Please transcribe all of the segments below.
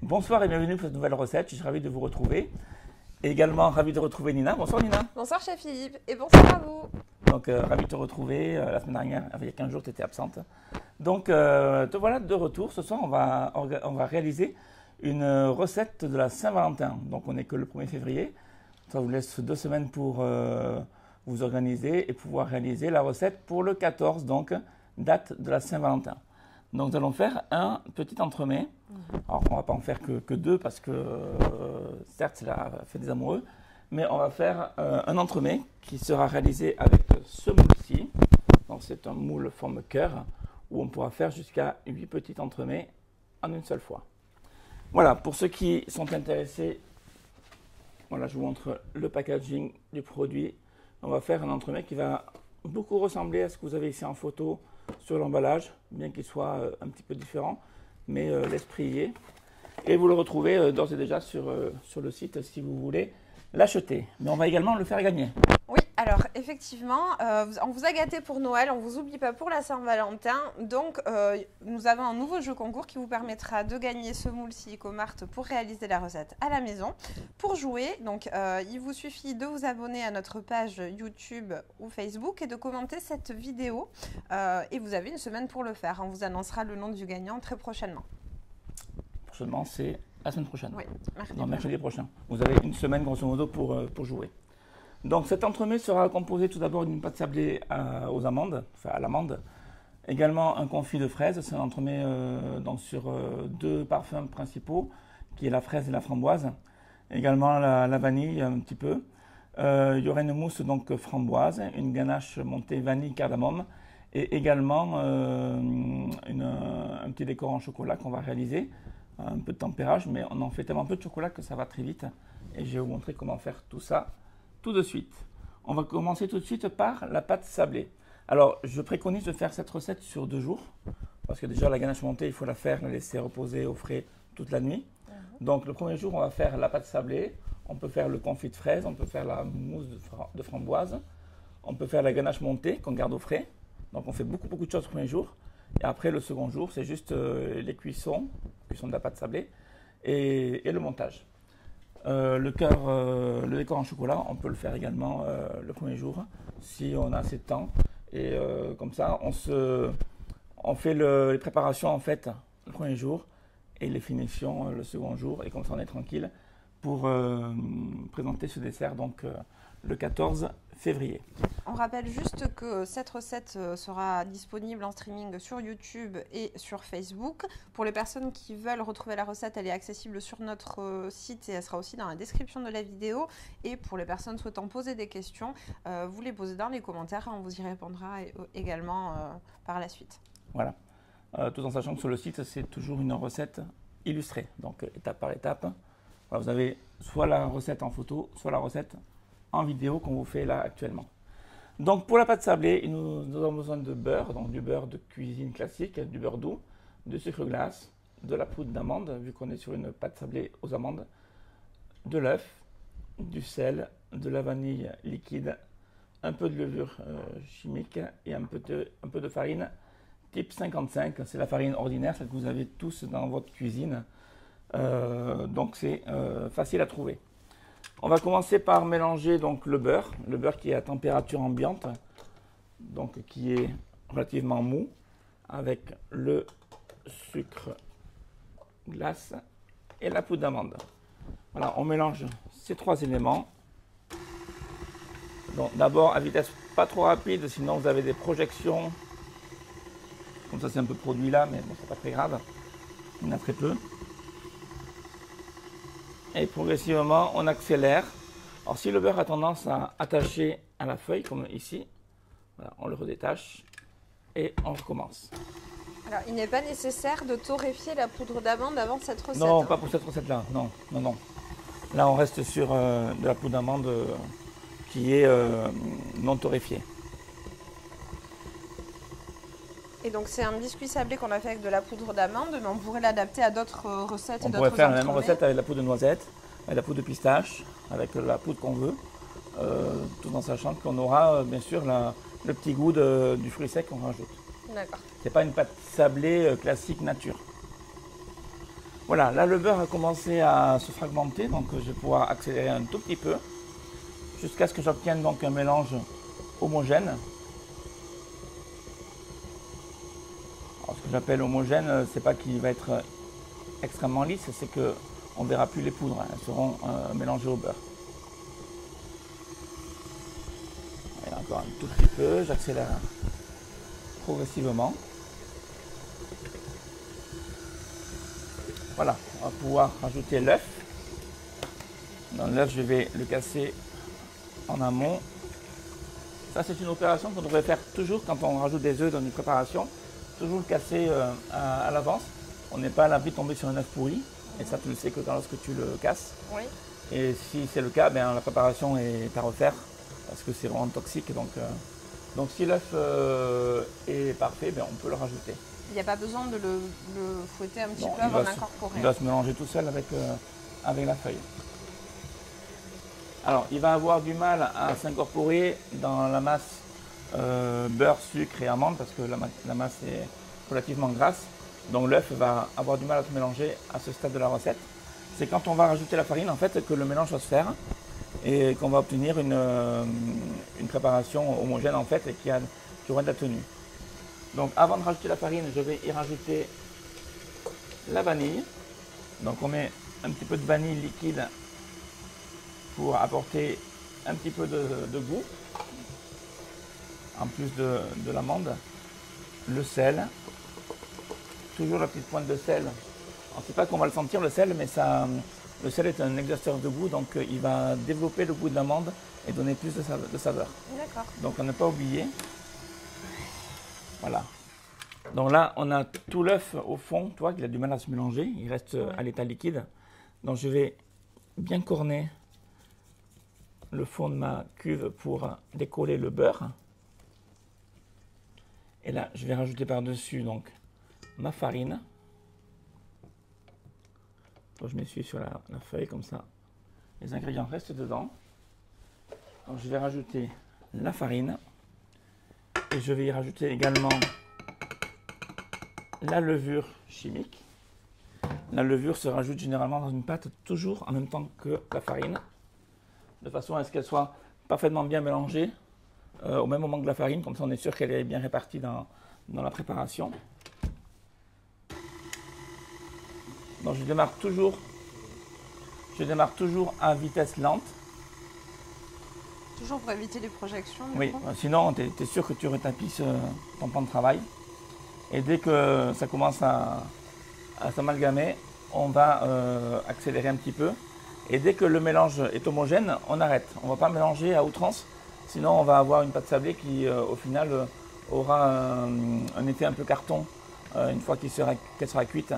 Bonsoir et bienvenue pour cette nouvelle recette, je suis ravi de vous retrouver. Et également ravi de retrouver Nina. Bonsoir Nina. Bonsoir chef Philippe et bonsoir à vous. Donc ravi de te retrouver, la semaine dernière, il y a 15 jours tu étais absente. Donc te voilà de retour, ce soir on va réaliser une recette de la Saint-Valentin. Donc on n'est que le 1er février, ça vous laisse 2 semaines pour vous organiser et pouvoir réaliser la recette pour le 14, donc date de la Saint-Valentin. Donc nous allons faire un petit entremets. Alors on ne va pas en faire que 2 parce que certes c'est la fête des amoureux, mais on va faire un entremets qui sera réalisé avec ce moule-ci. Donc c'est un moule forme cœur où on pourra faire jusqu'à 8 petits entremets en une seule fois. Voilà, pour ceux qui sont intéressés, voilà, je vous montre le packaging du produit. On va faire un entremets qui va beaucoup ressembler à ce que vous avez ici en photo sur l'emballage, bien qu'il soit un petit peu différent, mais l'esprit y est. Et vous le retrouvez d'ores et déjà sur le site si vous voulez l'acheter. Mais on va également le faire gagner. Oui, alors effectivement, on vous a gâté pour Noël, on ne vous oublie pas pour la Saint-Valentin. Donc nous avons un nouveau jeu concours qui vous permettra de gagner ce moule Silicomart pour réaliser la recette à la maison. Pour jouer, donc il vous suffit de vous abonner à notre page YouTube ou Facebook et de commenter cette vidéo. Et vous avez une semaine pour le faire. On vous annoncera le nom du gagnant très prochainement. Prochainement, c'est la semaine prochaine. Oui, mercredi prochain. Vous avez une semaine grosso modo pour jouer. Donc cet entremets sera composé tout d'abord d'une pâte sablée aux amandes, enfin à l'amande. Également un confit de fraises, c'est un entremets donc sur 2 parfums principaux, qui est la fraise et la framboise. Également la vanille un petit peu. Il y aura une mousse donc framboise, une ganache montée vanille cardamome et également un petit décor en chocolat qu'on va réaliser. Un peu de tempérage, mais on en fait tellement peu de chocolat que ça va très vite. Et je vais vous montrer comment faire tout ça tout de suite. On va commencer tout de suite par la pâte sablée. Alors, je préconise de faire cette recette sur 2 jours, parce que déjà la ganache montée, il faut la faire, la laisser reposer au frais toute la nuit. Donc le premier jour, on va faire la pâte sablée, on peut faire le confit de fraise, on peut faire la mousse de framboise, on peut faire la ganache montée qu'on garde au frais. Donc on fait beaucoup de choses le premier jour. Et après, le second jour, c'est juste les cuissons de la pâte sablée et le montage. Le décor en chocolat, on peut le faire également le premier jour si on a assez de temps. Et comme ça, on fait les préparations en fait le premier jour et les finitions le second jour. Et comme ça, on est tranquille pour présenter ce dessert donc le 14 février. On rappelle juste que cette recette sera disponible en streaming sur YouTube et sur Facebook. Pour les personnes qui veulent retrouver la recette, elle est accessible sur notre site et elle sera aussi dans la description de la vidéo. Et pour les personnes souhaitant poser des questions, vous les posez dans les commentaires et on vous y répondra également par la suite. Voilà, tout en sachant que sur le site, c'est toujours une recette illustrée, donc étape par étape. Voilà, vous avez soit la recette en photo, soit la recette en vidéo qu'on vous fait là actuellement. Donc pour la pâte sablée, nous avons besoin de beurre, donc du beurre de cuisine classique, du beurre doux, du sucre glace, de la poudre d'amande, vu qu'on est sur une pâte sablée aux amandes, de l'œuf, du sel, de la vanille liquide, un peu de levure chimique et un peu de farine type 55. C'est la farine ordinaire, celle que vous avez tous dans votre cuisine. Donc c'est facile à trouver. On va commencer par mélanger donc le beurre qui est à température ambiante, donc qui est relativement mou, avec le sucre glace et la poudre d'amande. Voilà, on mélange ces 3 éléments. Donc d'abord à vitesse pas trop rapide, sinon vous avez des projections. Comme ça c'est un peu produit là, mais bon, c'est pas très grave. Il y en a très peu. Et progressivement, on accélère. Alors si le beurre a tendance à attacher à la feuille, comme ici, voilà, on le redétache et on recommence. Alors, il n'est pas nécessaire de torréfier la poudre d'amande avant cette recette. Non, pas pour cette recette-là, non. Là, on reste sur de la poudre d'amande qui est non torréfiée. Et donc c'est un biscuit sablé qu'on a fait avec de la poudre d'amande, mais on pourrait l'adapter à d'autres recettes. On pourrait faire la même recette avec la poudre de noisette, avec la poudre de pistache, avec la poudre qu'on veut, tout en sachant qu'on aura bien sûr le petit goût du fruit sec qu'on rajoute. D'accord. C'est pas une pâte sablée classique nature. Voilà, là le beurre a commencé à se fragmenter, donc je vais pouvoir accélérer un tout petit peu jusqu'à ce que j'obtienne donc un mélange homogène. Alors, ce que j'appelle homogène, c'est pas qu'il va être extrêmement lisse, c'est que on verra plus les poudres, elles seront mélangées au beurre. Et encore un tout petit peu, j'accélère progressivement. Voilà, on va pouvoir rajouter l'œuf. Dans l'œuf, je vais le casser en amont. Ça, c'est une opération qu'on devrait faire toujours quand on rajoute des œufs dans une préparation. Toujours le casser à l'avance. On n'est pas à l'abri de tomber sur un œuf pourri. Et ça, tu le sais que lorsque tu le casses. Oui. Et si c'est le cas, ben, la préparation est à refaire parce que c'est vraiment toxique. Donc si l'œuf est parfait, ben, on peut le rajouter. Il n'y a pas besoin de le fouetter un petit Non, peu avant d'incorporer. Il va se mélanger tout seul avec la feuille. Alors, il va avoir du mal à s'incorporer dans la masse beurre, sucre et amande parce que la masse est relativement grasse. Donc l'œuf va avoir du mal à se mélanger à ce stade de la recette. C'est quand on va rajouter la farine en fait que le mélange va se faire et qu'on va obtenir une préparation homogène en fait et qui aura de la tenue. Donc avant de rajouter la farine, je vais y rajouter la vanille. Donc on met un petit peu de vanille liquide pour apporter un petit peu de goût, en plus de l'amande. Le sel, toujours la petite pointe de sel. On ne sait pas qu'on va le sentir le sel, mais le sel est un exhausteur de goût, donc il va développer le goût de l'amande et donner plus de saveur. D'accord. Donc on n'a pas oublié. Voilà. Donc là, on a tout l'œuf au fond, tu vois, qu'il a du mal à se mélanger. Il reste à l'état liquide. Donc je vais bien corner le fond de ma cuve pour décoller le beurre. Et là, je vais rajouter par-dessus donc ma farine. Donc je m'essuie sur la feuille comme ça. Les ingrédients restent dedans. Donc je vais rajouter la farine. Et je vais y rajouter également la levure chimique. La levure se rajoute généralement dans une pâte toujours en même temps que la farine, de façon à ce qu'elle soit parfaitement bien mélangée au même moment que la farine, comme ça on est sûr qu'elle est bien répartie dans la préparation. Donc je démarre toujours à vitesse lente. Toujours pour éviter les projections. Oui, sinon tu es sûr que tu retapisses ton plan de travail. Et dès que ça commence à s'amalgamer, on va accélérer un petit peu. Et dès que le mélange est homogène, on arrête. On ne va pas mélanger à outrance, sinon on va avoir une pâte sablée qui, au final, aura un effet un peu carton une fois qu'elle sera cuite.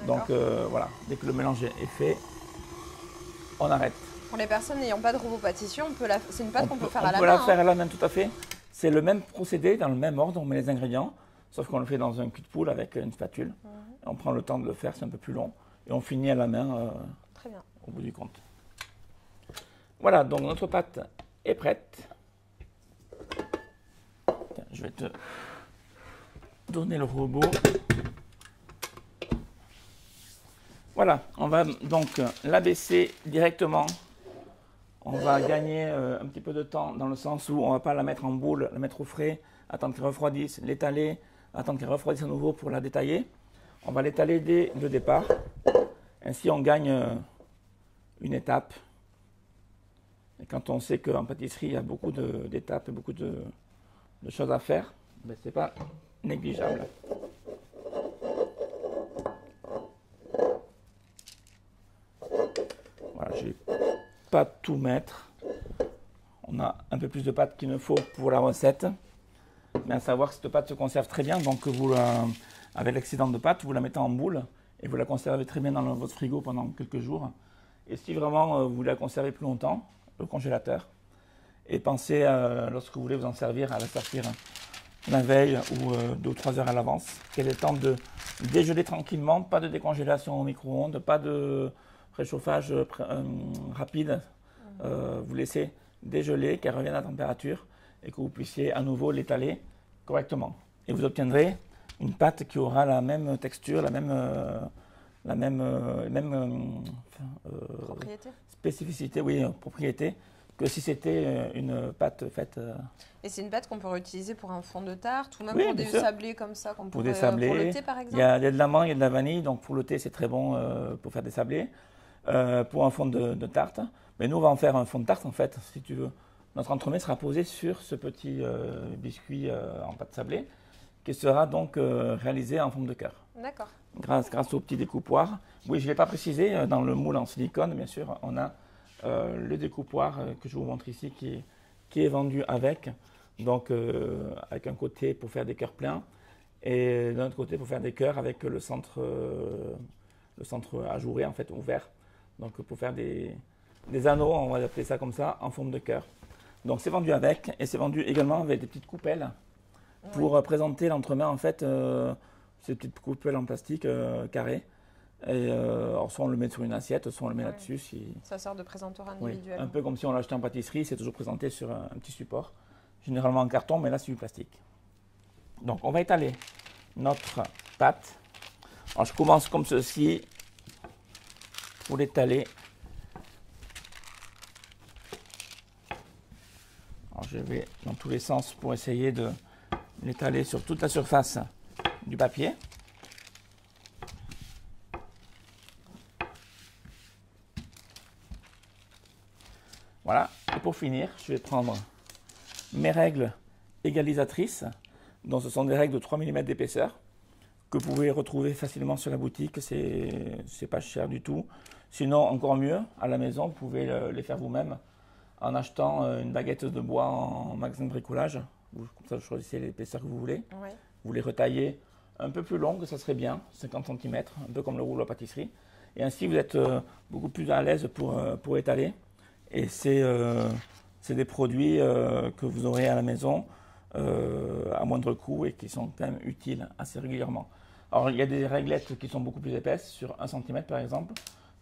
Donc voilà, dès que le mélange est fait, on arrête. Pour les personnes n'ayant pas de robot pâtissier, c'est une pâte qu'on peut faire à la main. On peut la faire à la main, tout à fait. C'est le même procédé, dans le même ordre, on met les ingrédients, sauf qu'on le fait dans un cul de poule avec une spatule. On prend le temps de le faire, c'est un peu plus long. Et on finit à la main Très bien. Au bout du compte. Voilà, donc notre pâte est prête. Tiens, je vais te donner le robot. Voilà, on va donc l'abaisser directement. On va gagner un petit peu de temps dans le sens où on ne va pas la mettre en boule, la mettre au frais, attendre qu'elle refroidisse, l'étaler, attendre qu'elle refroidisse à nouveau pour la détailler. On va l'étaler dès le départ. Ainsi, on gagne une étape. Et quand on sait qu'en pâtisserie, il y a beaucoup d'étapes et beaucoup de choses à faire, ben, ce n'est pas négligeable. Voilà, je ne vais pas tout mettre. On a un peu plus de pâte qu'il ne faut pour la recette. Mais à savoir que cette pâte se conserve très bien, donc avec l'excédent de pâte, vous la mettez en boule et vous la conservez très bien dans votre frigo pendant quelques jours. Et si vraiment vous voulez la conserver plus longtemps, au congélateur, et pensez, lorsque vous voulez vous en servir, à la sortir la veille ou 2 ou 3 heures à l'avance, qu'elle ait le temps de dégeler tranquillement, pas de décongélation au micro-ondes, pas de réchauffage rapide. Vous laissez dégeler, qu'elle revienne à température et que vous puissiez à nouveau l'étaler correctement. Et vous obtiendrez une pâte qui aura la même texture, la même la même, Propriété. spécificité, oui, propriété, que si c'était une pâte faite. Et c'est une pâte qu'on peut réutiliser pour un fond de tarte ou même Oui, pour bien des sûr. sablés comme ça, qu'on Pour pourrait, des sablés, pour le thé par il exemple. y a de l'amande, il y a de la vanille, donc pour le thé c'est très bon pour faire des sablés. Pour un fond de tarte, mais nous on va en faire un fond de tarte en fait, si tu veux. Notre entremets sera posé sur ce petit biscuit en pâte sablée, qui sera donc réalisé en forme de cœur. D'accord. Grâce au petit découpoir. Oui, je ne l'ai pas précisé, dans le moule en silicone, bien sûr, on a le découpoir que je vous montre ici qui est vendu avec. Donc, avec un côté pour faire des cœurs pleins et d'un autre côté pour faire des cœurs avec le centre ajouré, en fait, ouvert. Donc, pour faire des anneaux, on va appeler ça comme ça, en forme de cœur. Donc, c'est vendu avec et c'est vendu également avec des petites coupelles pour présenter l'entremets, en fait, ces petites coupelles en plastique carrées. Et alors, soit on le met sur une assiette, soit on le met là-dessus. Ça sert de présentoir individuel. Un peu comme si on l'achetait en pâtisserie, c'est toujours présenté sur un petit support. Généralement en carton, mais là c'est du plastique. Donc on va étaler notre pâte. Alors je commence comme ceci pour l'étaler. Alors je vais dans tous les sens pour essayer de l'étaler sur toute la surface du papier. Voilà, et pour finir, je vais prendre mes règles égalisatrices, donc ce sont des règles de 3 mm d'épaisseur, que vous pouvez retrouver facilement sur la boutique, c'est pas cher du tout. Sinon, encore mieux, à la maison, vous pouvez les faire vous-même en achetant une baguette de bois en magasin de bricolage. Comme ça, vous choisissez l'épaisseur que vous voulez. Oui. Vous les retaillez un peu plus longues, ça serait bien, 50 cm, un peu comme le rouleau à pâtisserie. Et ainsi, vous êtes beaucoup plus à l'aise pour étaler. Et c'est des produits que vous aurez à la maison à moindre coût et qui sont quand même utiles assez régulièrement. Alors, il y a des réglettes qui sont beaucoup plus épaisses, sur 1 cm par exemple,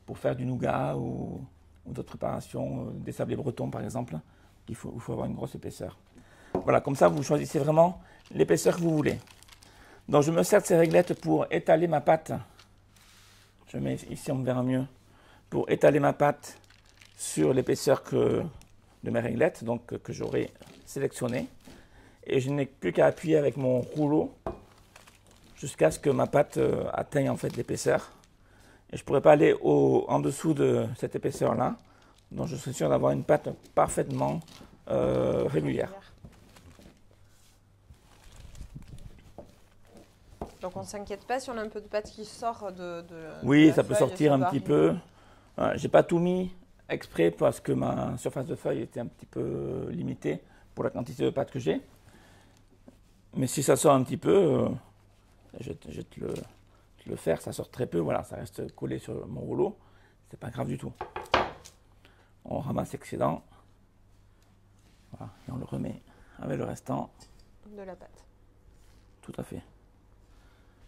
pour faire du nougat ou d'autres préparations, des sablés bretons par exemple, il faut avoir une grosse épaisseur. Voilà, comme ça, vous choisissez vraiment l'épaisseur que vous voulez. Donc, je me sers de ces réglettes pour étaler ma pâte. Je mets ici, on me verra mieux. Pour étaler ma pâte sur l'épaisseur de mes réglettes, donc que j'aurai sélectionné. Et je n'ai plus qu'à appuyer avec mon rouleau jusqu'à ce que ma pâte atteigne en fait l'épaisseur. Et je ne pourrais pas aller en dessous de cette épaisseur-là. Donc je suis sûr d'avoir une pâte parfaitement régulière. Donc on ne s'inquiète pas si on a un peu de pâte qui sort de oui, la ça peut feuille, sortir un peut petit arriver. peu. J'ai pas tout mis exprès parce que ma surface de feuille était un petit peu limitée pour la quantité de pâte que j'ai. Mais si ça sort un petit peu, je vais te le faire, ça sort très peu, voilà, ça reste collé sur mon rouleau, c'est pas grave du tout. On ramasse l'excédent, voilà, et on le remet avec le restant. De la pâte. Tout à fait.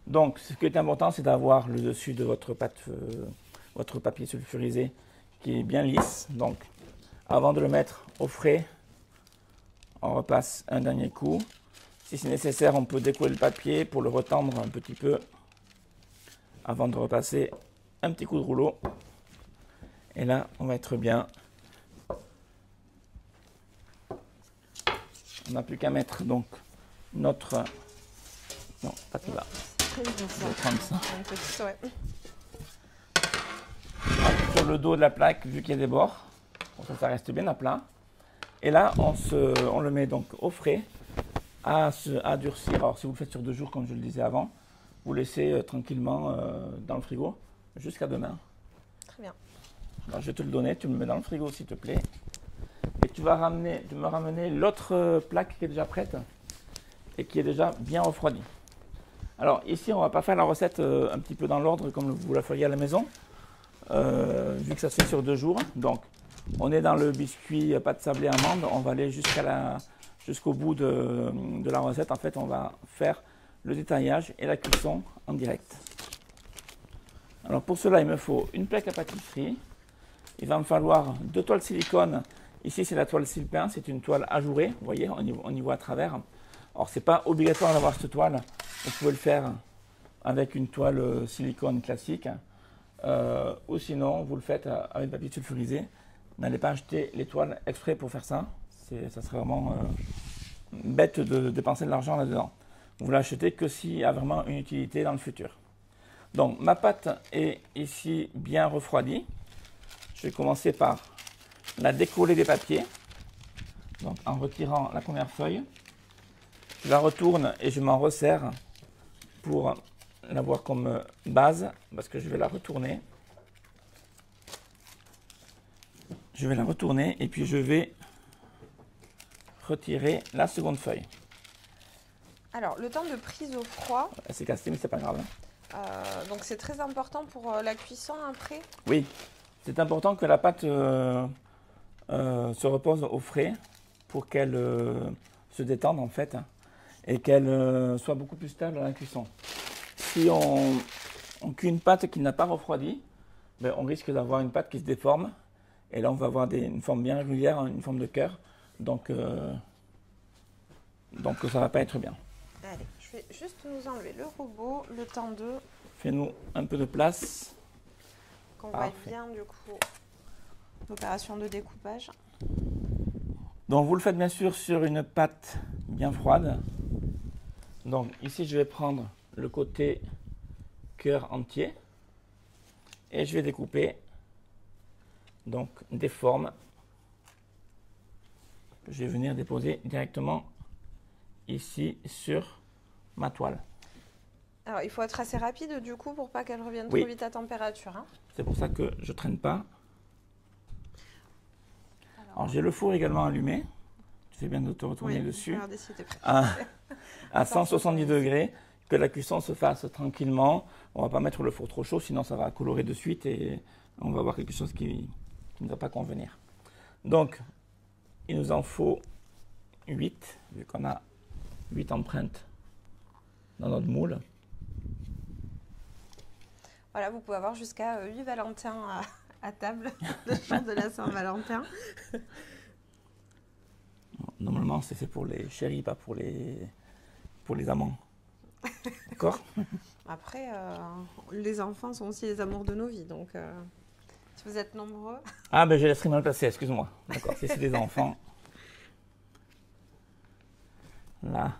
Donc, ce qui est important, c'est d'avoir le dessus de votre pâte, votre papier sulfurisé qui est bien lisse. Donc, avant de le mettre au frais, on repasse un dernier coup. Si c'est nécessaire, on peut décoller le papier pour le retendre un petit peu avant de repasser un petit coup de rouleau. Et là, on va être bien. On n'a plus qu'à mettre donc notre... Non, pas tout là. Je vais prendre ça. Sur le dos de la plaque, vu qu'il y a des bords, pour que ça reste bien à plat. Et là, on le met donc au frais à durcir. Alors, si vous le faites sur 2 jours, comme je le disais avant, vous laissez tranquillement dans le frigo jusqu'à demain. Très bien. Alors, je vais te le donner, tu me le mets dans le frigo s'il te plaît. Et tu me ramener l'autre plaque qui est déjà prête et qui est déjà bien refroidie. Alors ici, on ne va pas faire la recette un petit peu dans l'ordre comme vous la feriez à la maison, vu que ça se fait sur 2 jours. Donc, on est dans le biscuit pâte sablée amande, on va aller jusqu'au bout de la recette. En fait, on va faire le détaillage et la cuisson en direct. Alors pour cela, il me faut une plaque à pâtisserie. Il va me falloir 2 toiles silicone. Ici, c'est la toile Silpin, c'est une toile ajourée. Vous voyez, on y voit à travers. Alors, ce n'est pas obligatoire d'avoir cette toile. Vous pouvez le faire avec une toile silicone classique. ou sinon vous le faites avec papier sulfurisé. N'allez pas acheter les toiles exprès pour faire ça. Ça serait vraiment bête de dépenser de l'argent là-dedans. Vous l'achetez que s'il y a vraiment une utilité dans le futur. Donc ma pâte est ici bien refroidie. Je vais commencer par la décoller des papiers. Donc en retirant la première feuille. Je la retourne et je m'en resserre pour l'avoir comme base parce que je vais la retourner. Je vais la retourner et puis je vais retirer la seconde feuille. Alors, le temps de prise au froid. Elle s'est cassée, mais c'est pas grave. Donc, c'est très important pour la cuisson après. Oui, c'est important que la pâte se repose au frais pour qu'elle se détende en fait et qu'elle soit beaucoup plus stable à la cuisson. Si on cuit une pâte qui n'a pas refroidi, ben, on risque d'avoir une pâte qui se déforme. Et là, on va avoir une forme bien régulière, une forme de cœur. Donc ça ne va pas être bien. Allez, je vais juste nous enlever le robot, le temps de... Fais-nous un peu de place. Qu'on voit bien, du coup, l'opération de découpage. Donc, vous le faites bien sûr sur une pâte bien froide. Donc, ici, je vais prendre le côté cœur entier. Et je vais découper donc des formes que je vais venir déposer directement ici sur ma toile. Alors, il faut être assez rapide du coup pour pas qu'elle revienne Oui. trop vite à température. Hein. C'est pour ça que je ne traîne pas. Alors j'ai le four également allumé. Tu fais bien de te retourner dessus. Regardez si t'es prêt. À 170 degrés, que la cuisson se fasse tranquillement. On ne va pas mettre le four trop chaud, sinon ça va colorer de suite et on va avoir quelque chose qui ne va pas convenir. Donc, il nous en faut 8, vu qu'on a 8 empreintes dans notre moule. Voilà, vous pouvez avoir jusqu'à 8 Valentins à table le jour de la Saint-Valentin. Normalement, c'est fait pour les chéris, pas pour les amants. D'accord? Après, les enfants sont aussi les amours de nos vies, donc si vous êtes nombreux... Ah, ben je laisserai mal placé, excuse-moi. D'accord, si c'est des enfants. Là.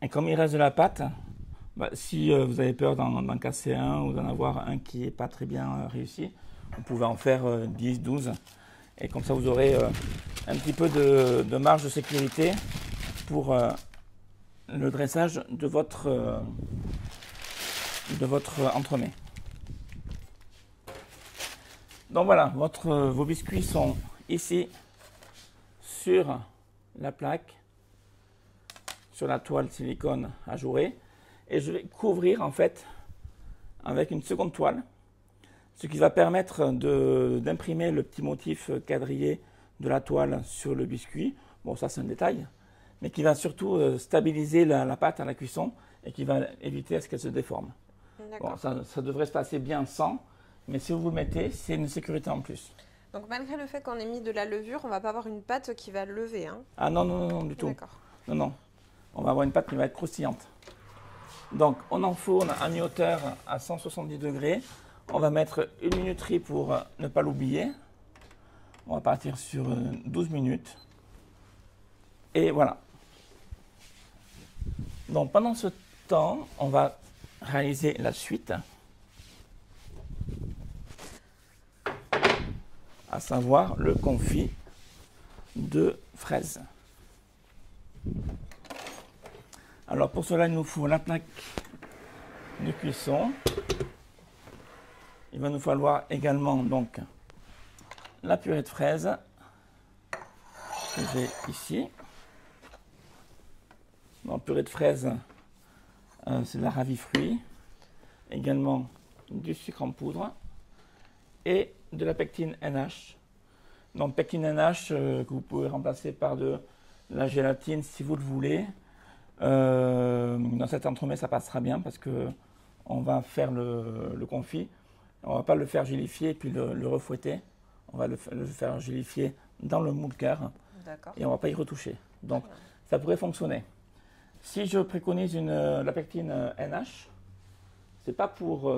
Et comme il reste de la pâte, bah, si vous avez peur d'en casser un ou d'en avoir un qui n'est pas très bien réussi, vous pouvez en faire 10, 12. Et comme ça, vous aurez un petit peu de marge de sécurité pour le dressage de votre entremets. Donc voilà, vos biscuits sont ici sur la plaque, sur la toile silicone ajourée, et je vais couvrir en fait avec une seconde toile, ce qui va permettre d'imprimer le petit motif quadrillé de la toile sur le biscuit. Bon, ça c'est un détail, mais qui va surtout stabiliser la pâte à la cuisson et qui va éviter à ce qu'elle se déforme. Bon, ça devrait se passer bien sans, mais si vous le mettez, c'est une sécurité en plus. Donc malgré le fait qu'on ait mis de la levure, on ne va pas avoir une pâte qui va lever. Hein. Ah non, non, non, du tout. D'accord. Non, non. On va avoir une pâte qui va être croustillante. Donc, on enfourne à mi-hauteur à 170 degrés. On va mettre une minuterie pour ne pas l'oublier. On va partir sur 12 minutes. Et voilà. Donc, pendant ce temps, on va réaliser la suite. À savoir le confit de fraises. Alors pour cela, il nous faut la plaque de cuisson. Il va nous falloir également donc la purée de fraises que j'ai ici. Donc purée de fraises, c'est de la ravifruit, également du sucre en poudre et de la pectine NH. Donc pectine NH que vous pouvez remplacer par de la gélatine si vous le voulez. Dans cet entremets, ça passera bien parce que on va faire le confit. On va pas le faire gélifier et puis le refouetter. On va le faire gélifier dans le moule cœur et on va pas y retoucher. Donc ça pourrait fonctionner. Si je préconise la pectine NH, c'est pas pour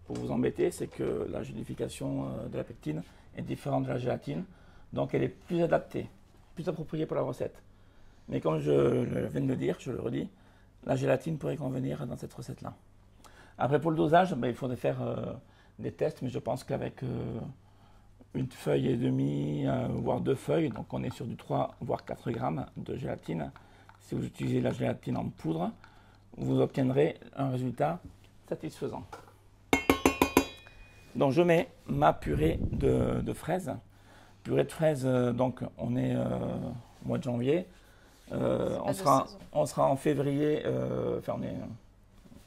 vous embêter, c'est que la gélification de la pectine est différente de la gélatine, donc elle est plus adaptée, plus appropriée pour la recette. Mais comme je viens de le dire, je le redis, la gélatine pourrait convenir dans cette recette-là. Après, pour le dosage, ben, il faudrait faire des tests, mais je pense qu'avec une feuille et demie, voire 2 feuilles, donc on est sur du 3 voire 4 grammes de gélatine. Si vous utilisez la gélatine en poudre, vous obtiendrez un résultat satisfaisant. Donc je mets ma purée de fraises. Purée de fraises, donc on est au mois de janvier. On sera en février, enfin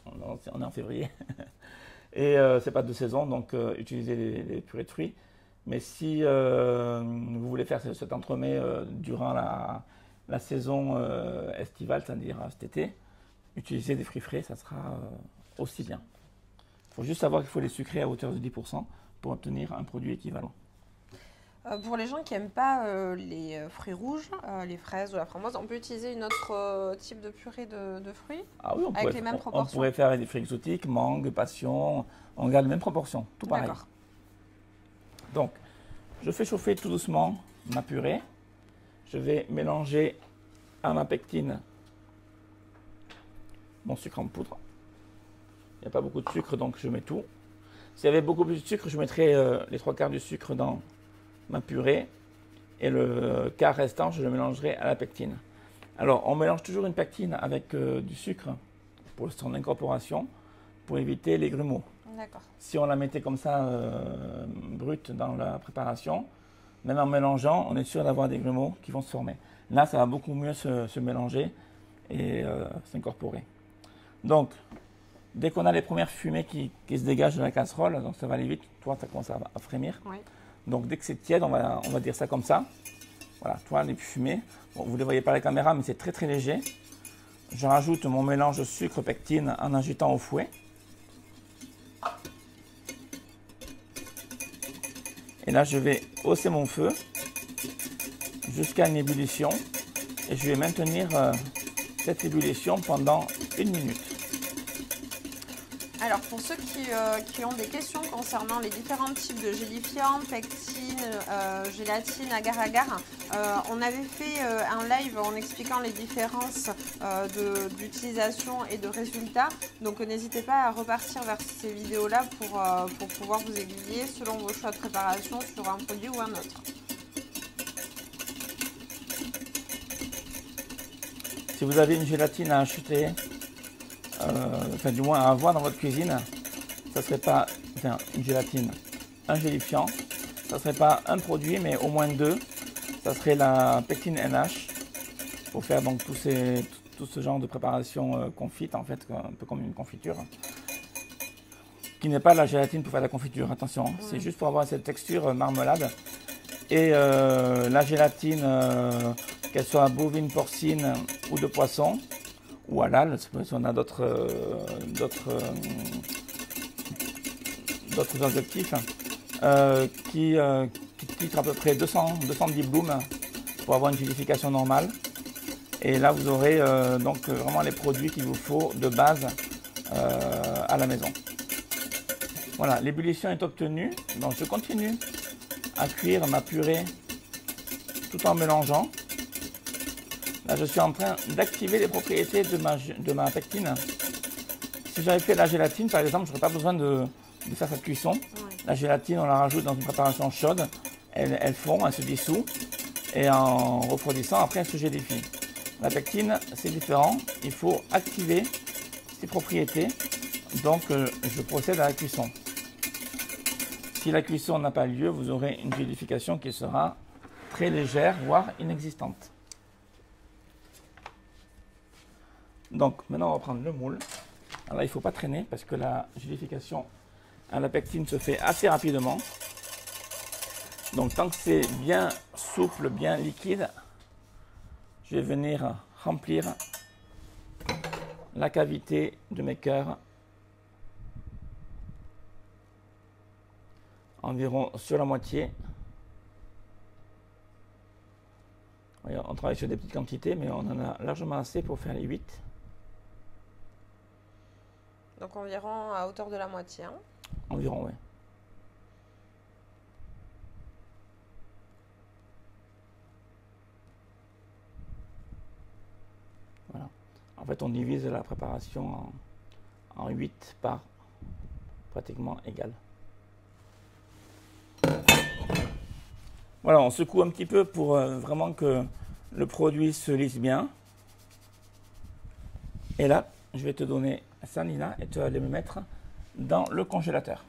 on est en février. Et c'est pas de saison, donc utilisez les purées de fruits. Mais si vous voulez faire cet entremets durant la saison estivale, c'est-à-dire cet été, utilisez des fruits frais, ça sera aussi bien. Il faut juste savoir qu'il faut les sucrer à hauteur de 10% pour obtenir un produit équivalent. Pour les gens qui n'aiment pas les fruits rouges, les fraises ou la framboise, on peut utiliser une autre type de purée de fruits oui, avec les mêmes proportions. On pourrait faire des fruits exotiques, mangue, passion, on garde les mêmes proportions, tout pareil. D'accord. Donc, je fais chauffer tout doucement ma purée. Je vais mélanger à ma pectine mon sucre en poudre. Il n'y a pas beaucoup de sucre, donc je mets tout. S'il y avait beaucoup plus de sucre, je mettrais les 3/4 du sucre dans ma purée et le quart restant, je le mélangerai à la pectine. Alors, on mélange toujours une pectine avec du sucre pour son incorporation, pour éviter les grumeaux. Si on la mettait comme ça, brute dans la préparation, même en mélangeant, on est sûr d'avoir des grumeaux qui vont se former. Là, ça va beaucoup mieux se mélanger et s'incorporer. Donc, dès qu'on a les premières fumées qui se dégagent de la casserole, donc ça va aller vite, toi, ça commence à frémir. Oui. Donc, dès que c'est tiède, on va dire ça comme ça. Voilà, toi, les fumées. Bon, vous ne les voyez pas à la caméra, mais c'est très très léger. Je rajoute mon mélange sucre-pectine en agitant au fouet. Et là, je vais hausser mon feu jusqu'à une ébullition. Et je vais maintenir cette ébullition pendant 1 minute. Alors, pour ceux qui ont des questions concernant les différents types de gélifiants, pectine, gélatine, agar-agar, on avait fait un live en expliquant les différences d'utilisation et de résultats. Donc, n'hésitez pas à repartir vers ces vidéos-là pour pouvoir vous aiguiller selon vos choix de préparation sur un produit ou un autre. Si vous avez une gélatine à acheter, enfin du moins à avoir dans votre cuisine, ça serait pas une gélatine, un gélifiant, ça serait pas un produit mais au moins 2, ça serait la pectine NH pour faire donc tout ce genre de préparation confite en fait, un peu comme une confiture, qui n'est pas la gélatine pour faire la confiture, attention, c'est juste pour avoir cette texture marmelade. Et la gélatine, qu'elle soit bovine, porcine ou de poisson, ou halal, si on a d'autres objectifs, qui titrent à peu près 210 blooms pour avoir une gélification normale. Et là, vous aurez donc vraiment les produits qu'il vous faut de base à la maison. Voilà, l'ébullition est obtenue, donc je continue à cuire ma purée tout en mélangeant. Là, je suis en train d'activer les propriétés de ma pectine. Si j'avais fait la gélatine, par exemple, je n'aurais pas besoin de faire cette cuisson. Oui. La gélatine, on la rajoute dans une préparation chaude. Elle fond, elle se dissout. Et en refroidissant, après, elle se gélifie. La pectine, c'est différent. Il faut activer ses propriétés. Donc, je procède à la cuisson. Si la cuisson n'a pas lieu, vous aurez une gélification qui sera très légère, voire inexistante. Donc maintenant on va prendre le moule. Alors là il ne faut pas traîner parce que la gélification à la pectine se fait assez rapidement. Donc tant que c'est bien souple, bien liquide, je vais venir remplir la cavité de mes cœurs environ sur la moitié. On travaille sur des petites quantités, mais on en a largement assez pour faire les 8. Donc environ à hauteur de la moitié. Hein. Environ, oui. Voilà. En fait, on divise la préparation en 8 parts pratiquement égales. Voilà, on secoue un petit peu pour vraiment que le produit se lisse bien. Et là, je vais te donner ça, Nina, et tu vas aller me mettre dans le congélateur.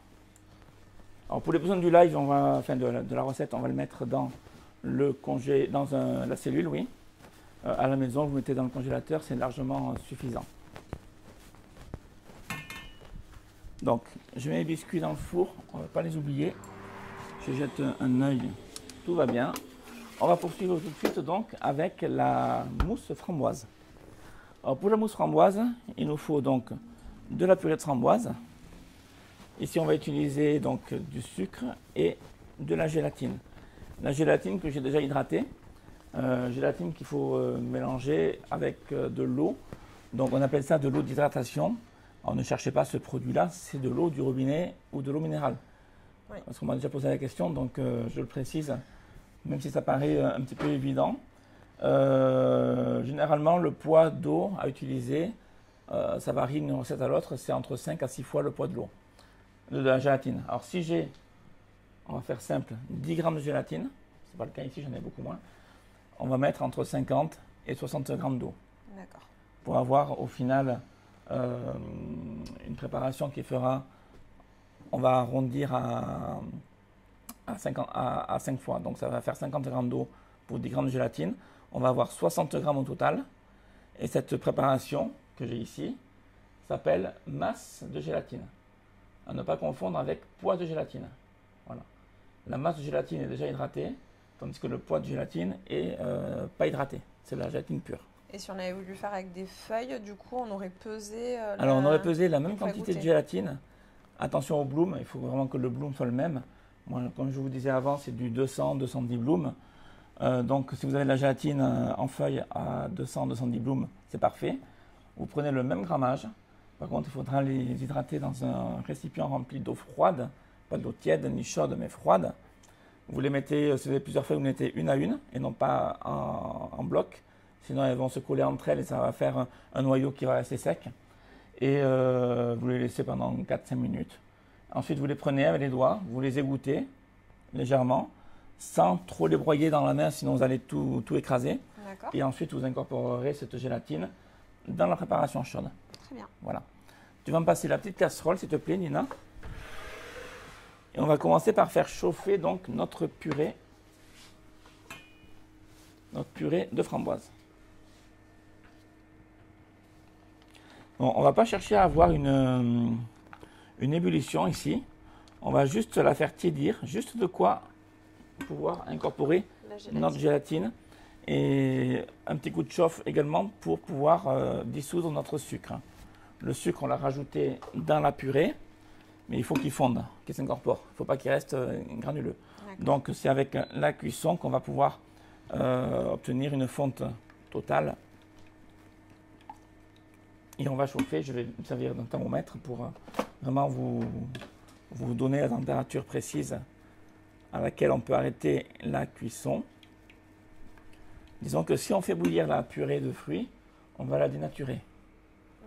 Alors pour les besoins du live, de la recette, on va le mettre dans la cellule, oui. À la maison, vous mettez dans le congélateur, c'est largement suffisant. Donc, je mets les biscuits dans le four, on ne va pas les oublier. Je jette un œil, tout va bien. On va poursuivre tout de suite donc avec la mousse framboise. Alors pour la mousse framboise, il nous faut donc de la purée de framboise. Ici, on va utiliser donc du sucre et de la gélatine. La gélatine que j'ai déjà hydratée. Gélatine qu'il faut mélanger avec de l'eau. Donc on appelle ça de l'eau d'hydratation. Alors ne cherchez pas ce produit-là, c'est de l'eau du robinet ou de l'eau minérale. Oui. Parce qu'on m'a déjà posé la question, donc je le précise, même si ça paraît un petit peu évident. Généralement, le poids d'eau à utiliser, ça varie d'une recette à l'autre, c'est entre 5 à 6 fois le poids de l'eau, de la gélatine. Alors si j'ai, on va faire simple, 10 grammes de gélatine, c'est pas le cas ici, j'en ai beaucoup moins, on va mettre entre 50 et 60 grammes d'eau. D'accord. Pour avoir au final une préparation qui fera, on va arrondir à 5 fois, donc ça va faire 50 grammes d'eau pour 10 grammes de gélatine. On va avoir 60 grammes au total. Et cette préparation que j'ai ici s'appelle masse de gélatine. À ne pas confondre avec poids de gélatine. Voilà. La masse de gélatine est déjà hydratée, tandis que le poids de gélatine est pas hydraté. C'est la gélatine pure. Et si on avait voulu faire avec des feuilles, du coup, on aurait pesé... Alors, on aurait pesé la même quantité de gélatine. Attention au bloom, il faut vraiment que le bloom soit le même. Moi, comme je vous disais avant, c'est du 200-210 blooms. Donc, si vous avez de la gélatine en feuille à 200-210 blooms, c'est parfait. Vous prenez le même grammage. Par contre, il faudra les hydrater dans un récipient rempli d'eau froide, pas d'eau tiède ni chaude, mais froide. Vous les mettez, si vous avez plusieurs feuilles, vous les mettez une à une et non pas en bloc. Sinon, elles vont se coller entre elles et ça va faire un noyau qui va rester sec. Et vous les laissez pendant 4-5 minutes. Ensuite, vous les prenez avec les doigts, vous les égouttez légèrement, sans trop les broyer dans la main, sinon vous allez tout écraser. Et ensuite, vous incorporerez cette gélatine dans la préparation chaude. Très bien. Voilà. Tu vas me passer la petite casserole, s'il te plaît, Nina. Et on va commencer par faire chauffer donc notre purée de framboise. Bon, on ne va pas chercher à avoir une ébullition ici. On va juste la faire tiédir, juste de quoi pouvoir incorporer notre gélatine. Et un petit coup de chauffe également pour pouvoir dissoudre notre sucre. Le sucre, on l'a rajouté dans la purée, mais il faut qu'il fonde, qu'il s'incorpore. Il ne faut pas qu'il reste granuleux. Donc c'est avec la cuisson qu'on va pouvoir obtenir une fonte totale. Et on va chauffer, je vais me servir d'un thermomètre pour vraiment vous donner la température précise à laquelle on peut arrêter la cuisson. Disons que si on fait bouillir la purée de fruits, on va la dénaturer.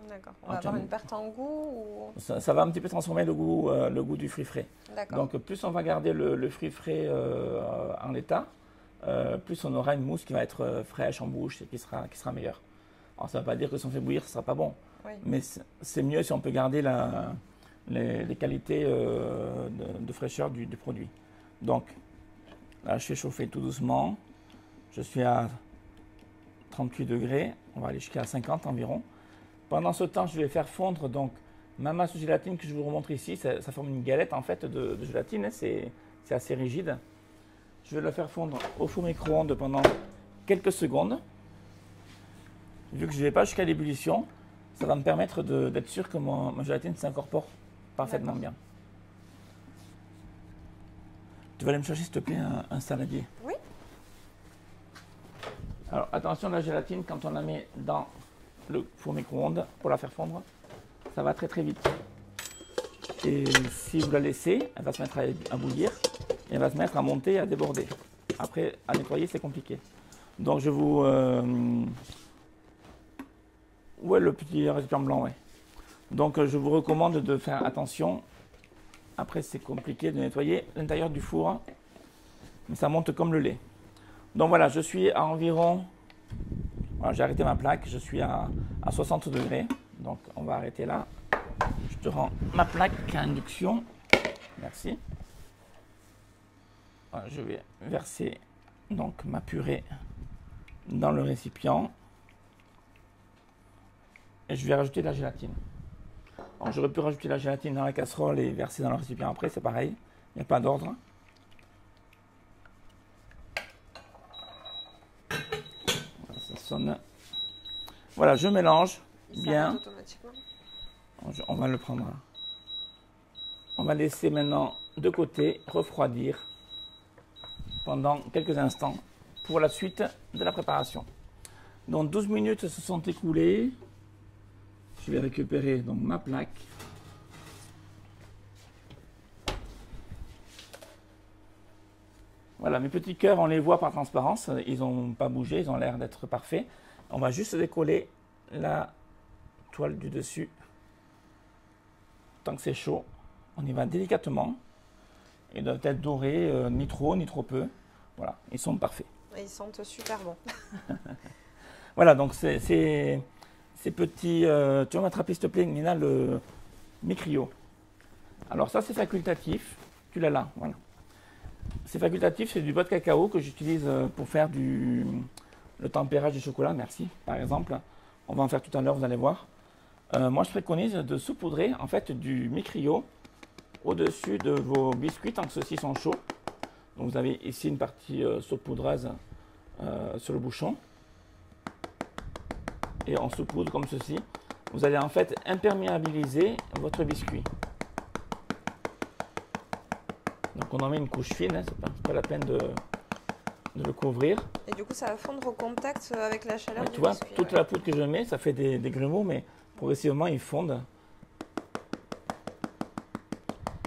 D'accord. On va avoir une perte en goût ou... ça va un petit peu transformer le goût du fruit frais. Donc plus on va garder le fruit frais en l'état, plus on aura une mousse qui va être fraîche en bouche et qui sera meilleure. Alors ça ne veut pas dire que si on fait bouillir, ce ne sera pas bon. Oui. Mais c'est mieux si on peut garder les qualités de fraîcheur du produit. Donc là, je fais chauffer tout doucement. Je suis à 38 degrés. On va aller jusqu'à 50 environ. Pendant ce temps, je vais faire fondre donc ma masse de gélatine que je vous remontre ici. Ça forme une galette en fait de gélatine. C'est assez rigide. Je vais la faire fondre au four micro-ondes pendant quelques secondes. Vu que je ne vais pas jusqu'à l'ébullition, ça va me permettre d'être sûr que ma gélatine s'incorpore parfaitement bien. Tu vas aller me chercher, s'il te plaît, un saladier. Oui. Alors attention, la gélatine, quand on la met dans le four micro-ondes pour la faire fondre, ça va très très vite. Et si vous la laissez, elle va se mettre à bouillir et elle va se mettre à monter et à déborder. Après, à nettoyer, c'est compliqué. Donc je vous... Ouais, le petit récipient blanc, ouais. Donc je vous recommande de faire attention. Après, c'est compliqué de nettoyer l'intérieur du four, mais ça monte comme le lait. Donc voilà, je suis à environ... Voilà, j'ai arrêté ma plaque, je suis à 60 degrés. Donc on va arrêter là. Je te rends ma plaque à induction. Merci. Voilà, je vais verser donc ma purée dans le récipient. Et je vais rajouter de la gélatine. Alors j'aurais pu rajouter la gélatine dans la casserole et verser dans le récipient après, c'est pareil. Il n'y a pas d'ordre. Voilà, ça sonne. Voilà, je mélange bien. On va le prendre là. On va laisser maintenant de côté refroidir pendant quelques instants pour la suite de la préparation. Donc 12 minutes se sont écoulées. Je vais récupérer donc ma plaque. Voilà, mes petits cœurs, on les voit par transparence. Ils n'ont pas bougé, ils ont l'air d'être parfaits. On va juste décoller la toile du dessus. Tant que c'est chaud, on y va délicatement. Ils doivent être dorés, ni trop peu. Voilà, ils sont parfaits. Ils sentent super bon. Voilà, donc ces petits... tu vas m'attraper s'il te plaît, Nina, le Micrio. Alors ça, c'est facultatif. Tu l'as là, voilà. C'est facultatif, c'est du beurre de cacao que j'utilise pour faire le tempérage du chocolat, merci, par exemple. On va en faire tout à l'heure, vous allez voir. Moi, je préconise de saupoudrer en fait du Micrio au-dessus de vos biscuits tant que ceux-ci sont chauds. Donc vous avez ici une partie saupoudreuse sur le bouchon. Et on saupoudre comme ceci. Vous allez en fait imperméabiliser votre biscuit. Donc on en met une couche fine, hein, c'est pas la peine de le couvrir. Et du coup ça va fondre au contact avec la chaleur du tu vois, biscuit. toute la poudre que je mets, ça fait des grumeaux, mais progressivement ils fondent.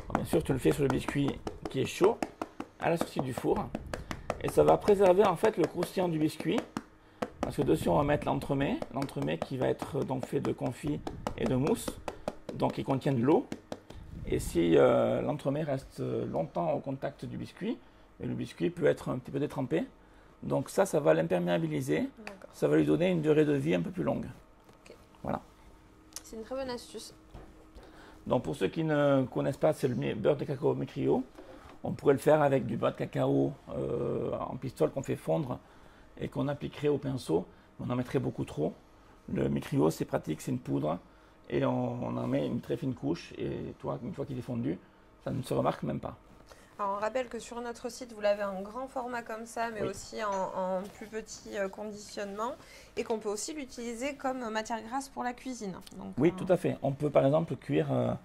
Alors, bien sûr, tu le fais sur le biscuit qui est chaud, à la sortie du four. Et ça va préserver en fait le croustillant du biscuit. Parce que dessus on va mettre l'entremets qui va être donc fait de confit et de mousse, donc il contient de l'eau. Et si l'entremets reste longtemps au contact du biscuit, le biscuit peut être un petit peu détrempé. Donc ça va l'imperméabiliser, ça va lui donner une durée de vie un peu plus longue. Okay. Voilà. C'est une très bonne astuce. Donc pour ceux qui ne connaissent pas, c'est le beurre de cacao Micrio. On pourrait le faire avec du beurre de cacao en pistole qu'on fait fondre et qu'on appliquerait au pinceau. On en mettrait beaucoup trop. Le Micrio, c'est pratique, c'est une poudre. Et on en met une très fine couche. Et toi, une fois qu'il est fondu, ça ne se remarque même pas. Alors on rappelle que sur notre site, vous l'avez en grand format comme ça, mais aussi en plus petit conditionnement. Et qu'on peut aussi l'utiliser comme matière grasse pour la cuisine. Donc, oui, tout à fait. On peut par exemple cuire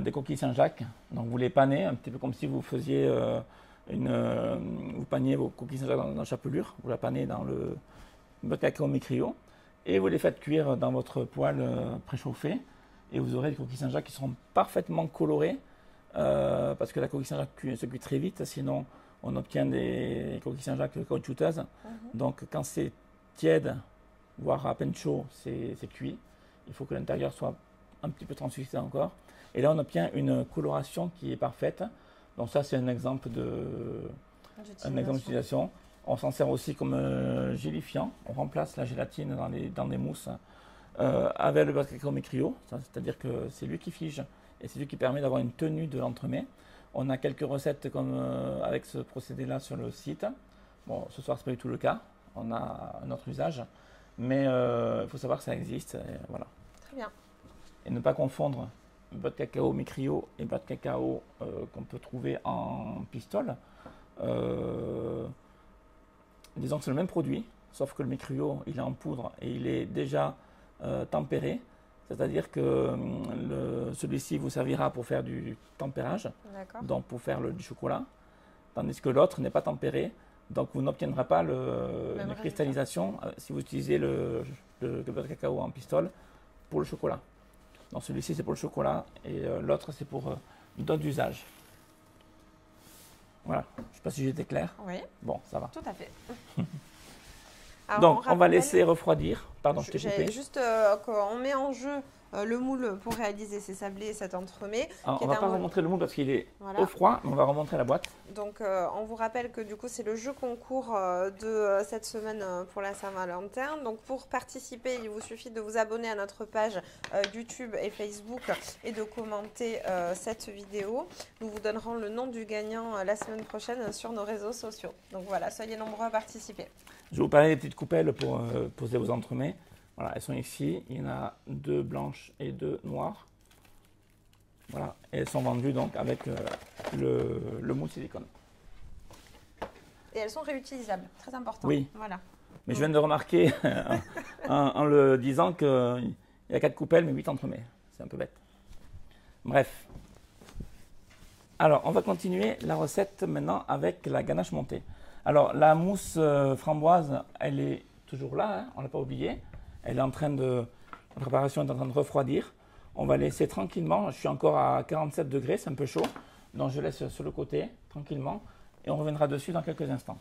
des coquilles Saint-Jacques. Donc vous les panez, un petit peu comme si vous faisiez vous paniez vos coquilles Saint-Jacques dans la chapelure. Vous la panez dans le beurre de cacao Micrio. Et vous les faites cuire dans votre poêle préchauffé. Et vous aurez des coquilles Saint-Jacques qui seront parfaitement colorées. Parce que la coquille Saint-Jacques se cuit très vite. Sinon, on obtient des coquilles Saint-Jacques caoutchouteuses. Donc quand c'est tiède, voire à peine chaud, c'est cuit. Il faut que l'intérieur soit un petit peu translucide encore. Et là, on obtient une coloration qui est parfaite. Donc ça, c'est un exemple d'utilisation. On s'en sert aussi comme gélifiant. On remplace la gélatine dans des mousses avec le beurre de cacao Micrio. C'est-à-dire que c'est lui qui fige et c'est lui qui permet d'avoir une tenue de l'entremets. On a quelques recettes comme avec ce procédé-là sur le site. Bon, ce soir, ce n'est pas du tout le cas. On a un autre usage. Mais il faut savoir que ça existe. Et voilà. Très bien. Et ne pas confondre beurre de cacao Micrio et beurre de cacao qu'on peut trouver en pistole. Disons que c'est le même produit, sauf que le Micrio, il est en poudre et il est déjà tempéré. C'est-à-dire que celui-ci vous servira pour faire du tempérage, donc pour faire du chocolat, tandis que l'autre n'est pas tempéré. Donc vous n'obtiendrez pas Même la résultat. cristallisation si vous utilisez le beurre de cacao en pistole pour le chocolat. Donc celui-ci c'est pour le chocolat et l'autre c'est pour d'autres usages. Voilà, je ne sais pas si j'étais clair. Oui, Bon, ça va. tout à fait. Alors, Donc on va rappelle- laisser refroidir. Pardon, je t'ai J'ai coupé. juste qu'on met en jeu le moule pour réaliser ces sablés et cet entremets. Alors, qui on est ne va un pas moule. remontrer le moule parce qu'il est Voilà. au froid, mais on va remontrer la boîte. Donc, on vous rappelle que du coup, c'est le jeu concours cette semaine pour la Saint-Valentin. Donc, pour participer, il vous suffit de vous abonner à notre page YouTube et Facebook et de commenter cette vidéo. Nous vous donnerons le nom du gagnant la semaine prochaine sur nos réseaux sociaux. Donc voilà, soyez nombreux à participer. Je vais vous parler des petites coupelles pour poser vos entremets. Voilà, elles sont ici. Il y en a 2 blanches et 2 noires. Voilà, et elles sont vendues donc avec le moule silicone. Et elles sont réutilisables, très important. Oui. Voilà. Mais je viens de remarquer en le disant qu'il y a 4 coupelles mais 8 entremets. C'est un peu bête. Bref. Alors, on va continuer la recette maintenant avec la ganache montée. Alors, la mousse framboise, elle est toujours là, hein, on ne l'a pas oubliée. Elle est en train de... La préparation est en train de refroidir. On va laisser tranquillement. Je suis encore à 47 degrés, c'est un peu chaud. Donc, je laisse sur le côté, tranquillement. Et on reviendra dessus dans quelques instants.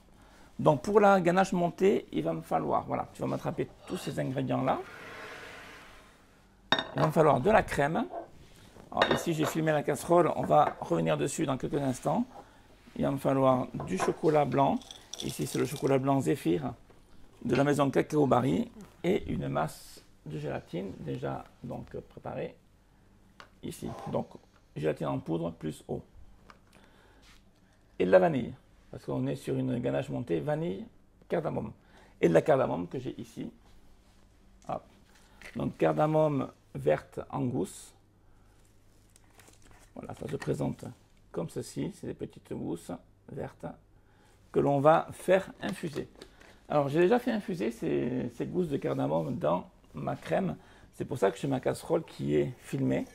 Donc, pour la ganache montée, il va me falloir... Voilà, tu vas m'attraper tous ces ingrédients-là. Il va me falloir de la crème. Alors, ici, j'ai filmé la casserole. On va revenir dessus dans quelques instants. Il va me falloir du chocolat blanc. Ici, c'est le chocolat blanc Zéphyr de la maison Cacao Barry et une masse de gélatine déjà donc préparée ici. Donc, gélatine en poudre plus eau. Et de la vanille, parce qu'on est sur une ganache montée vanille, cardamome. Et de la cardamome que j'ai ici. Hop. Donc, cardamome verte en gousse. Voilà, ça se présente comme ceci, c'est des petites gousses vertes que l'on va faire infuser. Alors j'ai déjà fait infuser ces gousses de cardamome dans ma crème, c'est pour ça que j'ai ma casserole qui est filmée.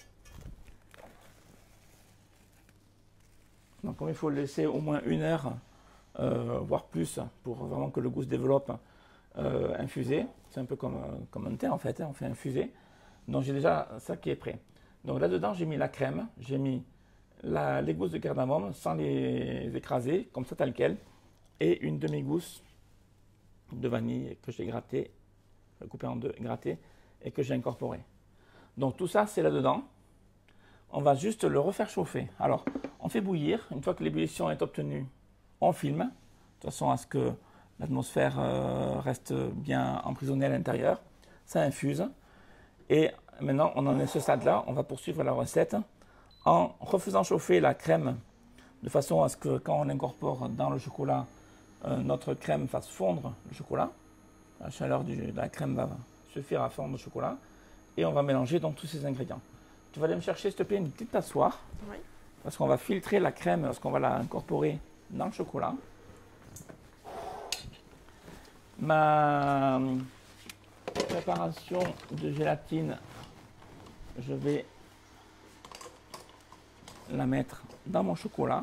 Donc comme il faut le laisser au moins 1 heure, voire plus, pour vraiment que le goût se développe, infuser, c'est un peu comme un thé en fait, hein, on fait infuser. Donc j'ai déjà ça qui est prêt. Donc là-dedans j'ai mis la crème, j'ai mis les gousses de cardamome sans les écraser, comme ça tel quel, et une demi-gousse de vanille que j'ai grattée, coupée en 2, grattée, et que j'ai incorporée. Donc tout ça c'est là-dedans. On va juste le refaire chauffer. Alors, on fait bouillir. Une fois que l'ébullition est obtenue, on filme, de façon à ce que l'atmosphère reste bien emprisonnée à l'intérieur. Ça infuse. Et maintenant, on en est à ce stade-là. On va poursuivre la recette en refaisant chauffer la crème de façon à ce que quand on incorpore dans le chocolat, notre crème fasse fondre le chocolat. La chaleur de la crème va suffire à fondre le chocolat. Et on va mélanger donc tous ces ingrédients. Tu vas aller me chercher, s'il te plaît, une petite passoire. Oui. Parce qu'on va filtrer la crème lorsqu'on va la incorporer dans le chocolat. Ma préparation de gélatine, je vais la mettre dans mon chocolat.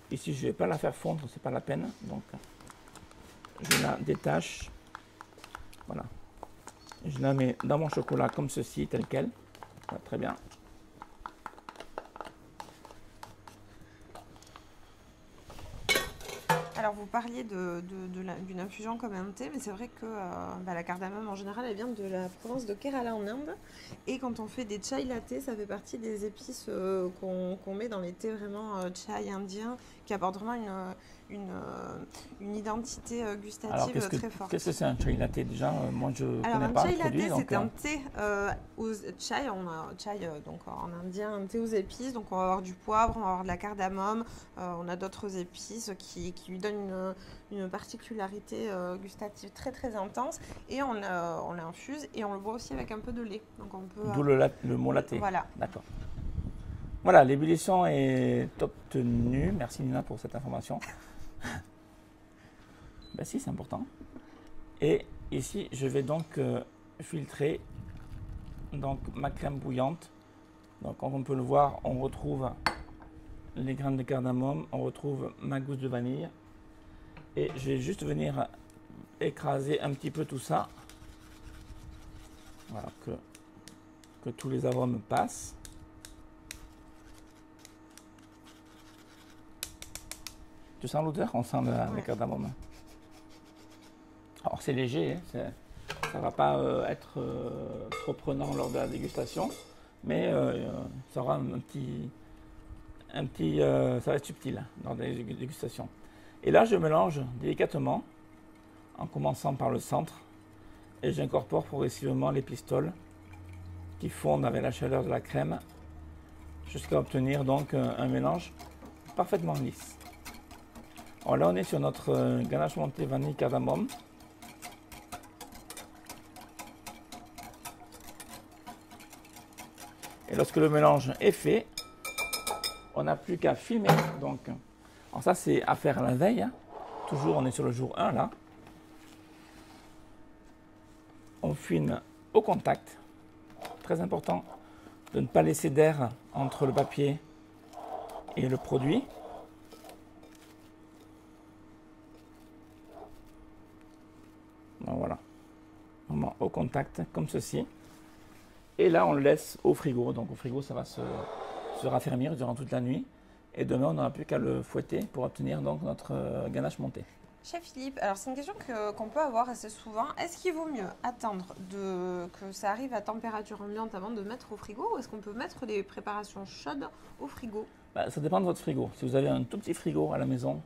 Ici, je ne vais pas la faire fondre, c'est pas la peine. Donc, je la détache. Voilà. Je la mets dans mon chocolat comme ceci, tel quel. Voilà, très bien. Alors, vous parliez d'une infusion comme un thé, mais c'est vrai que la cardamome, en général, elle vient de la province de Kerala en Inde. Et quand on fait des chai latte, ça fait partie des épices qu'on met dans les thés vraiment chai indiens, qui apportent vraiment une identité gustative Alors, très forte. qu'est-ce que c'est un chai latte déjà? Moi, je ne Alors, connais un pas chai le produit. latte, c'est Donc, un thé aux chai. On a chai donc en indien, un thé aux épices. Donc, on va avoir du poivre, on va avoir de la cardamome. On a d'autres épices qui lui donnent une particularité gustative très très intense. Et on l'infuse et on le boit aussi avec un peu de lait. Donc, on peut. D'où le mot latte. Voilà. D'accord. Voilà, l'ébullition est obtenue. Merci Nina pour cette information. Ben si, c'est important. Et ici, je vais donc filtrer donc, ma crème bouillante. Donc, comme on peut le voir, on retrouve les graines de cardamome, on retrouve ma gousse de vanille. Et je vais juste venir écraser un petit peu tout ça. Voilà, que tous les arômes passent. Tu sens l'odeur? On sent le cardamome. Alors c'est léger, hein, ça ne va pas être trop prenant lors de la dégustation, mais ça aura ça va être subtil lors de la dégustation. Et là, je mélange délicatement, en commençant par le centre, et j'incorpore progressivement les pistoles qui fondent avec la chaleur de la crème, jusqu'à obtenir donc un mélange parfaitement lisse. Alors là, on est sur notre ganache montée vanille cardamome. Et lorsque le mélange est fait, on n'a plus qu'à filmer. Donc, alors ça, c'est à faire la veille. Hein. Toujours, on est sur le jour 1 là. On filme au contact. Très important de ne pas laisser d'air entre le papier et le produit. Donc voilà. Vraiment au contact, comme ceci. Et là, on le laisse au frigo. Donc au frigo, ça va se raffermir durant toute la nuit. Et demain, on n'aura plus qu'à le fouetter pour obtenir donc notre ganache montée. Chef Philippe, alors c'est une question qu'on peut avoir assez souvent. Est-ce qu'il vaut mieux attendre que ça arrive à température ambiante avant de mettre au frigo, ou est-ce qu'on peut mettre les préparations chaudes au frigo? Ça dépend de votre frigo. Si vous avez un tout petit frigo à la maison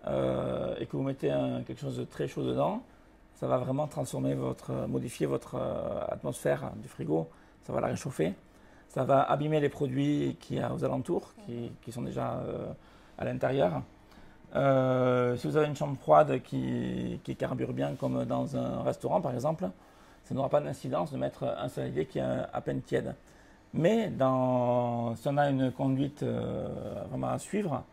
et que vous mettez quelque chose de très chaud dedans, ça va vraiment modifier votre atmosphère du frigo. Ça va la réchauffer. Ça va abîmer les produits qu'il y a aux alentours, qui sont déjà à l'intérieur. Si vous avez une chambre froide qui carbure bien, comme dans un restaurant par exemple, ça n'aura pas d'incidence de mettre un saladier qui est à peine tiède. Mais si on a une conduite vraiment à suivre,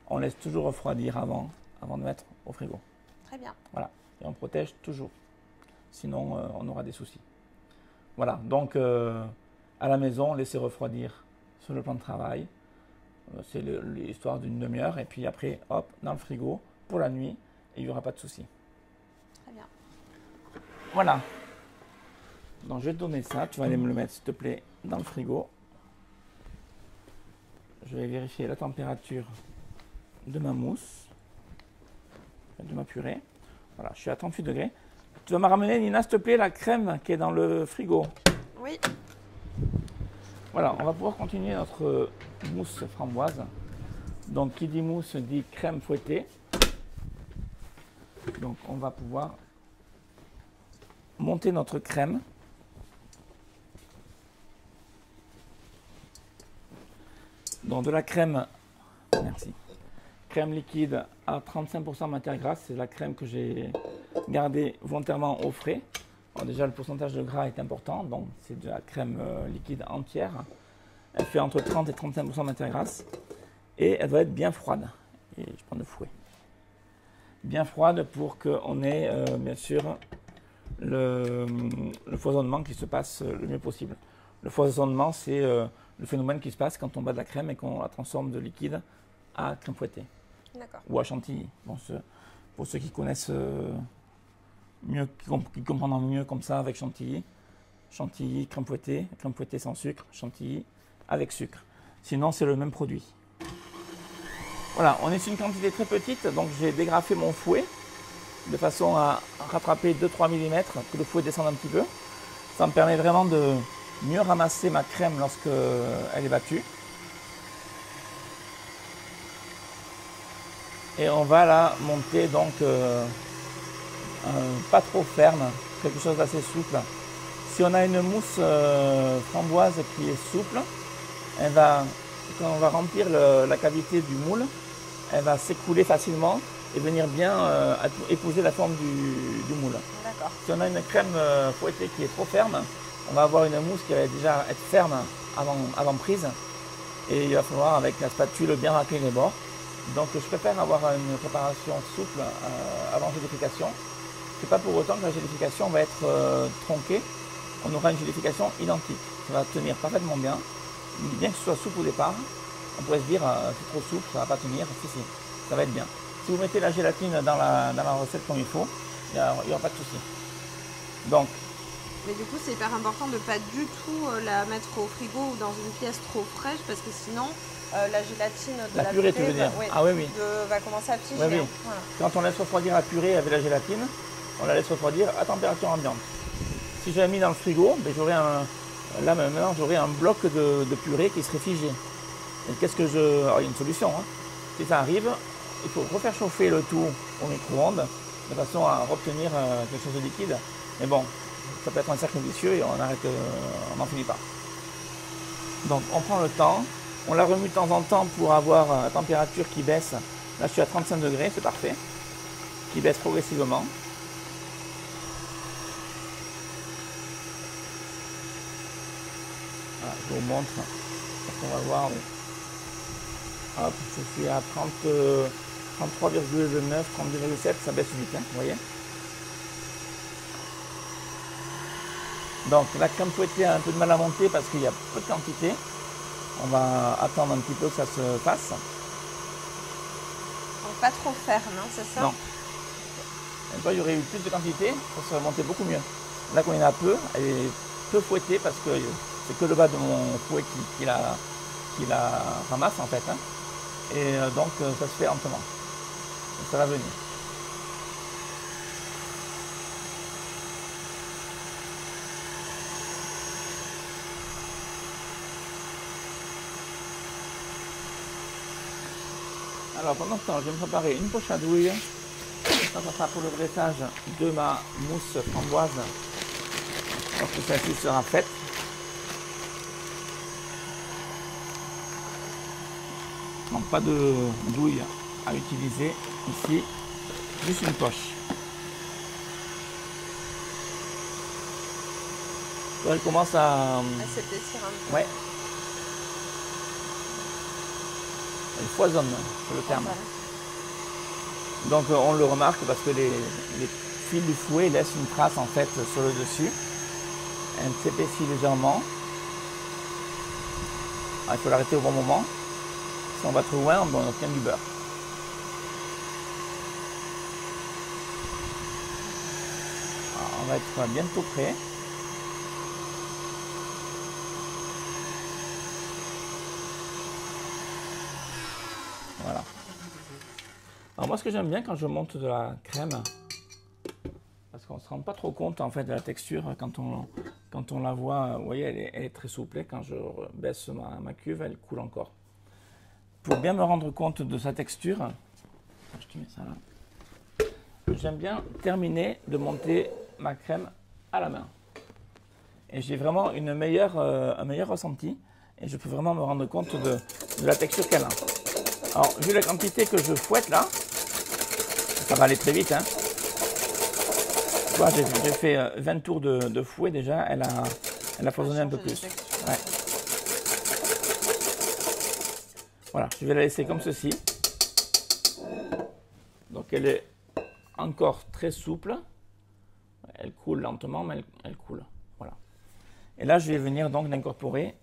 on laisse toujours refroidir avant de mettre au frigo. Très bien. Voilà, et on protège toujours. Sinon, on aura des soucis. Voilà, donc à la maison, laissez refroidir sur le plan de travail. C'est l'histoire d'une demi-heure, et puis après, hop, dans le frigo pour la nuit, et il n'y aura pas de souci. Très bien. Voilà. Donc je vais te donner ça, tu vas aller me le mettre s'il te plaît dans le frigo. Je vais vérifier la température de ma mousse, de ma purée. Voilà, je suis à 38 degrés. Tu vas me ramener, Nina, s'il te plaît, la crème qui est dans le frigo. Oui. Voilà, on va pouvoir continuer notre mousse framboise. Donc, qui dit mousse dit crème fouettée. Donc, on va pouvoir monter notre crème. Donc, de la crème, merci, crème liquide à 35% matière grasse. C'est la crème que j'ai gardée volontairement au frais. Alors déjà, le pourcentage de gras est important, donc c'est de la crème liquide entière. Elle fait entre 30 et 35% de matière grasse. Et elle doit être bien froide. Et je prends le fouet. Bien froide pour qu'on ait, bien sûr, le foisonnement qui se passe le mieux possible. Le foisonnement, c'est le phénomène qui se passe quand on bat de la crème et qu'on la transforme de liquide à crème fouettée. D'accord. Ou à chantilly. Bon, pour ceux qui connaissent mieux, qui comprendront mieux comme ça avec chantilly. Chantilly, crème fouettée sans sucre, chantilly avec sucre. Sinon, c'est le même produit. Voilà, on est sur une quantité très petite, donc j'ai dégrafé mon fouet de façon à rattraper 2-3 mm, que le fouet descende un petit peu. Ça me permet vraiment de mieux ramasser ma crème lorsque elle est battue. Et on va la monter donc pas trop ferme, quelque chose d'assez souple. Si on a une mousse framboise qui est souple, quand on va remplir la cavité du moule, elle va s'écouler facilement et venir bien épouser la forme du moule. Si on a une crème fouettée qui est trop ferme, on va avoir une mousse qui va déjà être ferme avant prise. Et il va falloir avec la spatule bien racler les bords. Donc je préfère avoir une préparation souple avant gélification. C'est pas pour autant que la gélification va être tronquée. On aura une gélification identique. Ça va tenir parfaitement bien. Bien que ce soit souple au départ, on pourrait se dire c'est trop souple, ça va pas tenir. Si, ça va être bien. Si vous mettez la gélatine dans la recette comme il faut, il n'y aura pas de souci. Donc, mais du coup, c'est hyper important de ne pas du tout la mettre au frigo ou dans une pièce trop fraîche parce que sinon, la gélatine de la purée, tu veux dire? Ah oui, oui. va commencer à piger. Oui, oui. Hein. Voilà. Quand on laisse refroidir la purée avec la gélatine, on la laisse refroidir à température ambiante. Si j'avais mis dans le frigo, ben, là maintenant j'aurais un bloc de purée qui serait figé. Et qu'est-ce que je... Alors, il y a une solution. Hein. Si ça arrive, il faut refaire chauffer le tout au micro-ondes de façon à obtenir quelque chose de liquide. Mais bon, ça peut être un cercle vicieux et on n'en finit pas. Donc on prend le temps, on la remue de temps en temps pour avoir la température qui baisse. Là je suis à 35 degrés, c'est parfait. Qui baisse progressivement. Voilà, je vous montre. On va voir. Hop, je suis à 33,9, 32,7, ça baisse vite, hein, vous voyez. Donc la crème fouettée a un peu de mal à monter parce qu'il y a peu de quantité. On va attendre un petit peu que ça se fasse. Donc pas trop ferme, hein, c'est ça? Non. Et toi, il y aurait eu plus de quantité, ça serait monté beaucoup mieux. Là, quand il y en a peu, elle est peu fouettée parce que c'est que le bas de mon fouet qui la ramasse en fait. Hein. Et donc ça se fait lentement. Et ça va venir. Alors pendant ce temps, je vais me préparer une poche à douille. Ça sera pour le dressage de ma mousse framboise lorsque celle-ci sera faite. Donc pas de douille à utiliser ici, juste une poche. Elle commence à s'épaissir un peu. Ouais. Elle foisonne, c'est le terme. Donc on le remarque parce que les fils du fouet laissent une trace en fait sur le dessus. Elle s'épaissit légèrement. Alors, il faut l'arrêter au bon moment. Si on va trop loin, on obtient du beurre. Alors, on va être bientôt prêt. Voilà. Alors moi ce que j'aime bien quand je monte de la crème, parce qu'on ne se rend pas trop compte en fait de la texture quand on la voit, vous voyez elle est très souple, quand je baisse ma cuve elle coule encore. Pour bien me rendre compte de sa texture, je te mets ça là, j'aime bien terminer de monter ma crème à la main. Et j'ai vraiment un meilleur ressenti et je peux vraiment me rendre compte de la texture qu'elle a. Alors, vu la quantité que je fouette là, ça va aller très vite. Hein. J'ai fait 20 tours de fouet déjà, elle a foisonné un peu plus. Ouais. Voilà, je vais la laisser comme ceci. Donc elle est encore très souple. Elle coule lentement, mais elle coule. Voilà. Et là, je vais venir donc l'incorporer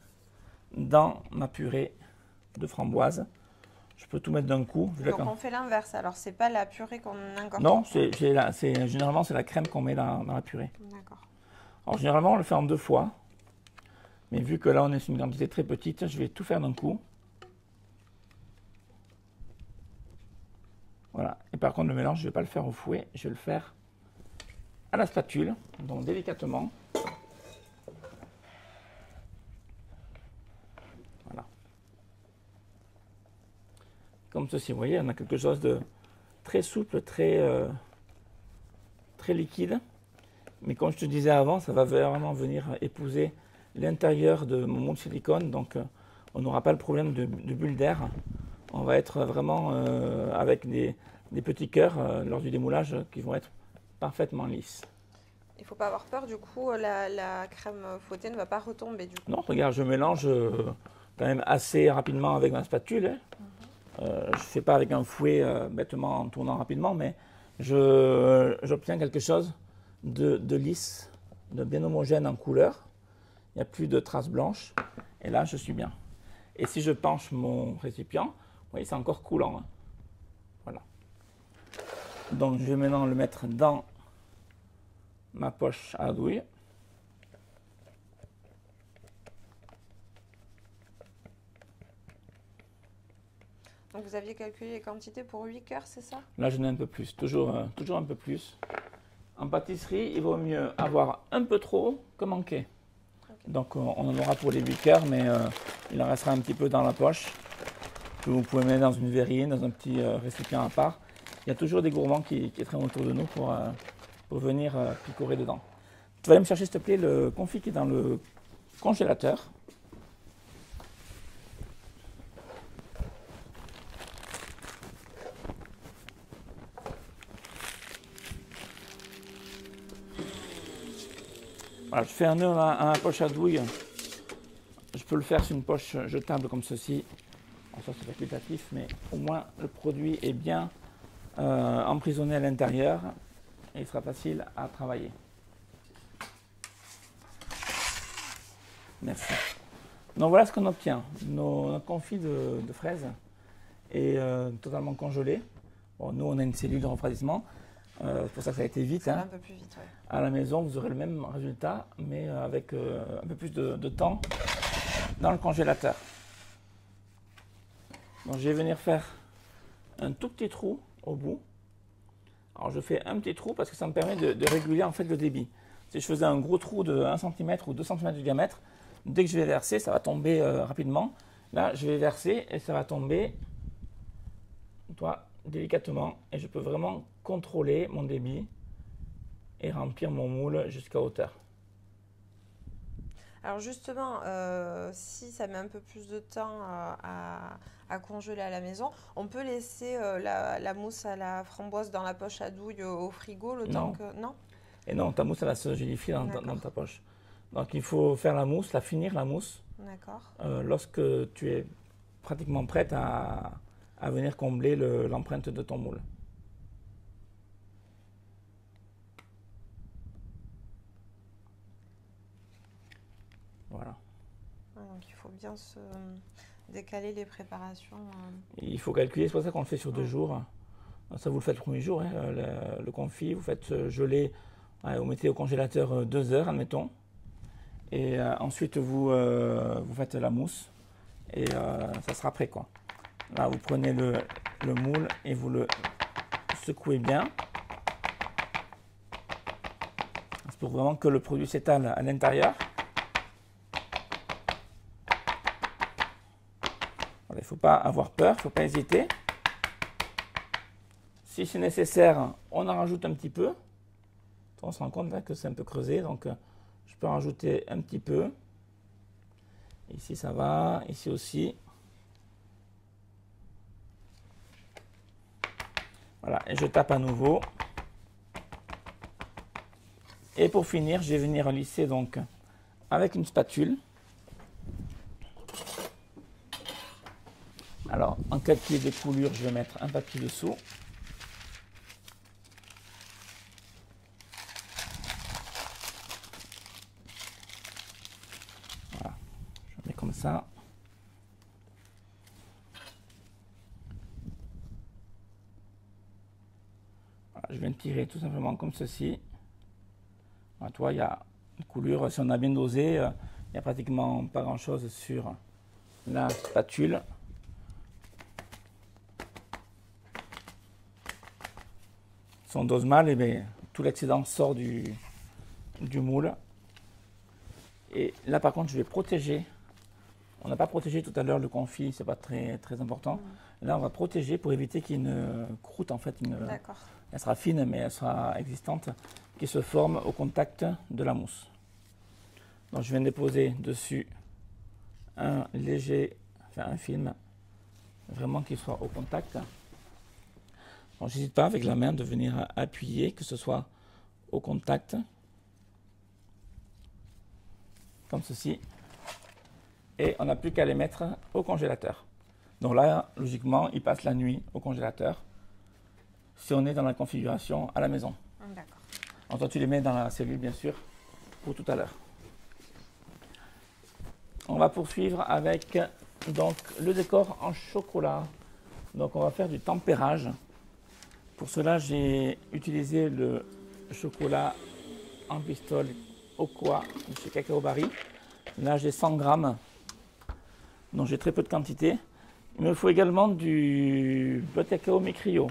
dans ma purée de framboise. Je peux tout mettre d'un coup. Donc on fait l'inverse, alors c'est pas la purée qu'on incorpore? Non, généralement c'est la crème qu'on met dans la purée. D'accord. Alors généralement on le fait en 2 fois. Mais vu que là on est sur une quantité très petite, je vais tout faire d'un coup. Voilà. Et par contre le mélange, je ne vais pas le faire au fouet, je vais le faire à la spatule, donc délicatement. Comme ceci, vous voyez, on a quelque chose de très souple, très liquide. Mais comme je te disais avant, ça va vraiment venir épouser l'intérieur de mon moule silicone. Donc on n'aura pas le problème de bulles d'air. On va être vraiment avec des petits cœurs lors du démoulage qui vont être parfaitement lisses. Il ne faut pas avoir peur, du coup, la crème fouettée ne va pas retomber. Du coup. Non, regarde, je mélange quand même assez rapidement avec ma spatule. Hein. Je ne fais pas avec un fouet bêtement en tournant rapidement, mais j'obtiens quelque chose de lisse, de bien homogène en couleur. Il n'y a plus de traces blanches. Et là, je suis bien. Et si je penche mon récipient, vous voyez, c'est encore coulant. Hein. Voilà. Donc je vais maintenant le mettre dans ma poche à douille. Donc vous aviez calculé les quantités pour 8 cœurs, c'est ça? Là, j'en ai un peu plus, toujours un peu plus. En pâtisserie, il vaut mieux avoir un peu trop que manquer. Okay. Donc on en aura pour les 8 cœurs, mais il en restera un petit peu dans la poche. Que vous pouvez mettre dans une verrine, dans un petit récipient à part. Il y a toujours des gourmands qui traînent autour de nous pour venir picorer dedans. Tu vas aller me chercher, s'il te plaît, le confit qui est dans le congélateur. Voilà, je fais un nœud à ma poche à douille. Je peux le faire sur une poche jetable comme ceci. Bon, ça c'est facultatif, mais au moins le produit est bien emprisonné à l'intérieur et il sera facile à travailler. Merci. Donc voilà ce qu'on obtient. Notre confit de fraises est totalement congelé. Bon, nous on a une cellule de refroidissement. C'est pour ça que ça a été vite. Un peu plus vite, ouais. À la maison, vous aurez le même résultat, mais avec un peu plus de temps dans le congélateur. Donc, je vais venir faire un tout petit trou au bout. Alors, je fais un petit trou parce que ça me permet de réguler en fait le débit. Si je faisais un gros trou de 1 cm ou 2 cm de diamètre, dès que je vais verser, ça va tomber rapidement. Là, je vais verser et ça va tomber délicatement et je peux vraiment contrôler mon débit et remplir mon moule jusqu'à hauteur. Alors justement, si ça met un peu plus de temps à congeler à la maison, on peut laisser la mousse à la framboise dans la poche à douille au frigo le temps que... Non. Et non, ta mousse elle va se gélifier dans ta poche. Donc il faut faire la mousse, finir la mousse. D'accord. Lorsque tu es pratiquement prête à venir combler l'empreinte de ton moule. Voilà. Donc il faut bien se décaler les préparations. Il faut calculer, c'est pour ça qu'on le fait sur 2 jours. Ça vous le faites le premier jour, hein, le confit, vous faites geler, vous mettez au congélateur 2 heures, admettons. Et ensuite vous faites la mousse et ça sera prêt quoi. Là vous prenez le moule et vous le secouez bien. C'est pour vraiment que le produit s'étale à l'intérieur. Il ne faut pas avoir peur, il ne faut pas hésiter. Si c'est nécessaire, on en rajoute un petit peu. On se rend compte là que c'est un peu creusé, donc je peux en rajouter un petit peu. Ici ça va, ici aussi. Voilà, et je tape à nouveau. Et pour finir, je vais venir lisser donc avec une spatule. Alors, en calcul de coulure, je vais mettre un papier dessous. Voilà, je mets comme ça. Voilà, je viens de tirer tout simplement comme ceci. Voilà, tu vois, il y a une coulure, si on a bien dosé, il n'y a pratiquement pas grand chose sur la spatule. Si on dose mal, bien, tout l'excédent sort du moule. Et là, par contre, je vais protéger. On n'a pas protégé tout à l'heure le confit, c'est pas très important. Là, on va protéger pour éviter qu'il y ait une croûte, en fait. Elle sera fine, mais elle sera existante, qui se forme au contact de la mousse. Donc, je viens de déposer dessus un film, vraiment qu'il soit au contact. Je n'hésite pas avec la main de venir appuyer, que ce soit au contact, comme ceci. Et on n'a plus qu'à les mettre au congélateur. Donc là, logiquement, ils passent la nuit au congélateur, si on est dans la configuration à la maison. D'accord. Alors toi, tu les mets dans la cellule, bien sûr, pour tout à l'heure. On va poursuivre avec donc, le décor en chocolat. Donc on va faire du tempérage. Pour cela, j'ai utilisé le chocolat en pistole Okoa de chez Cacao Barry. Là, j'ai 100 grammes, donc j'ai très peu de quantité. Il me faut également du beurre de cacao Micrio.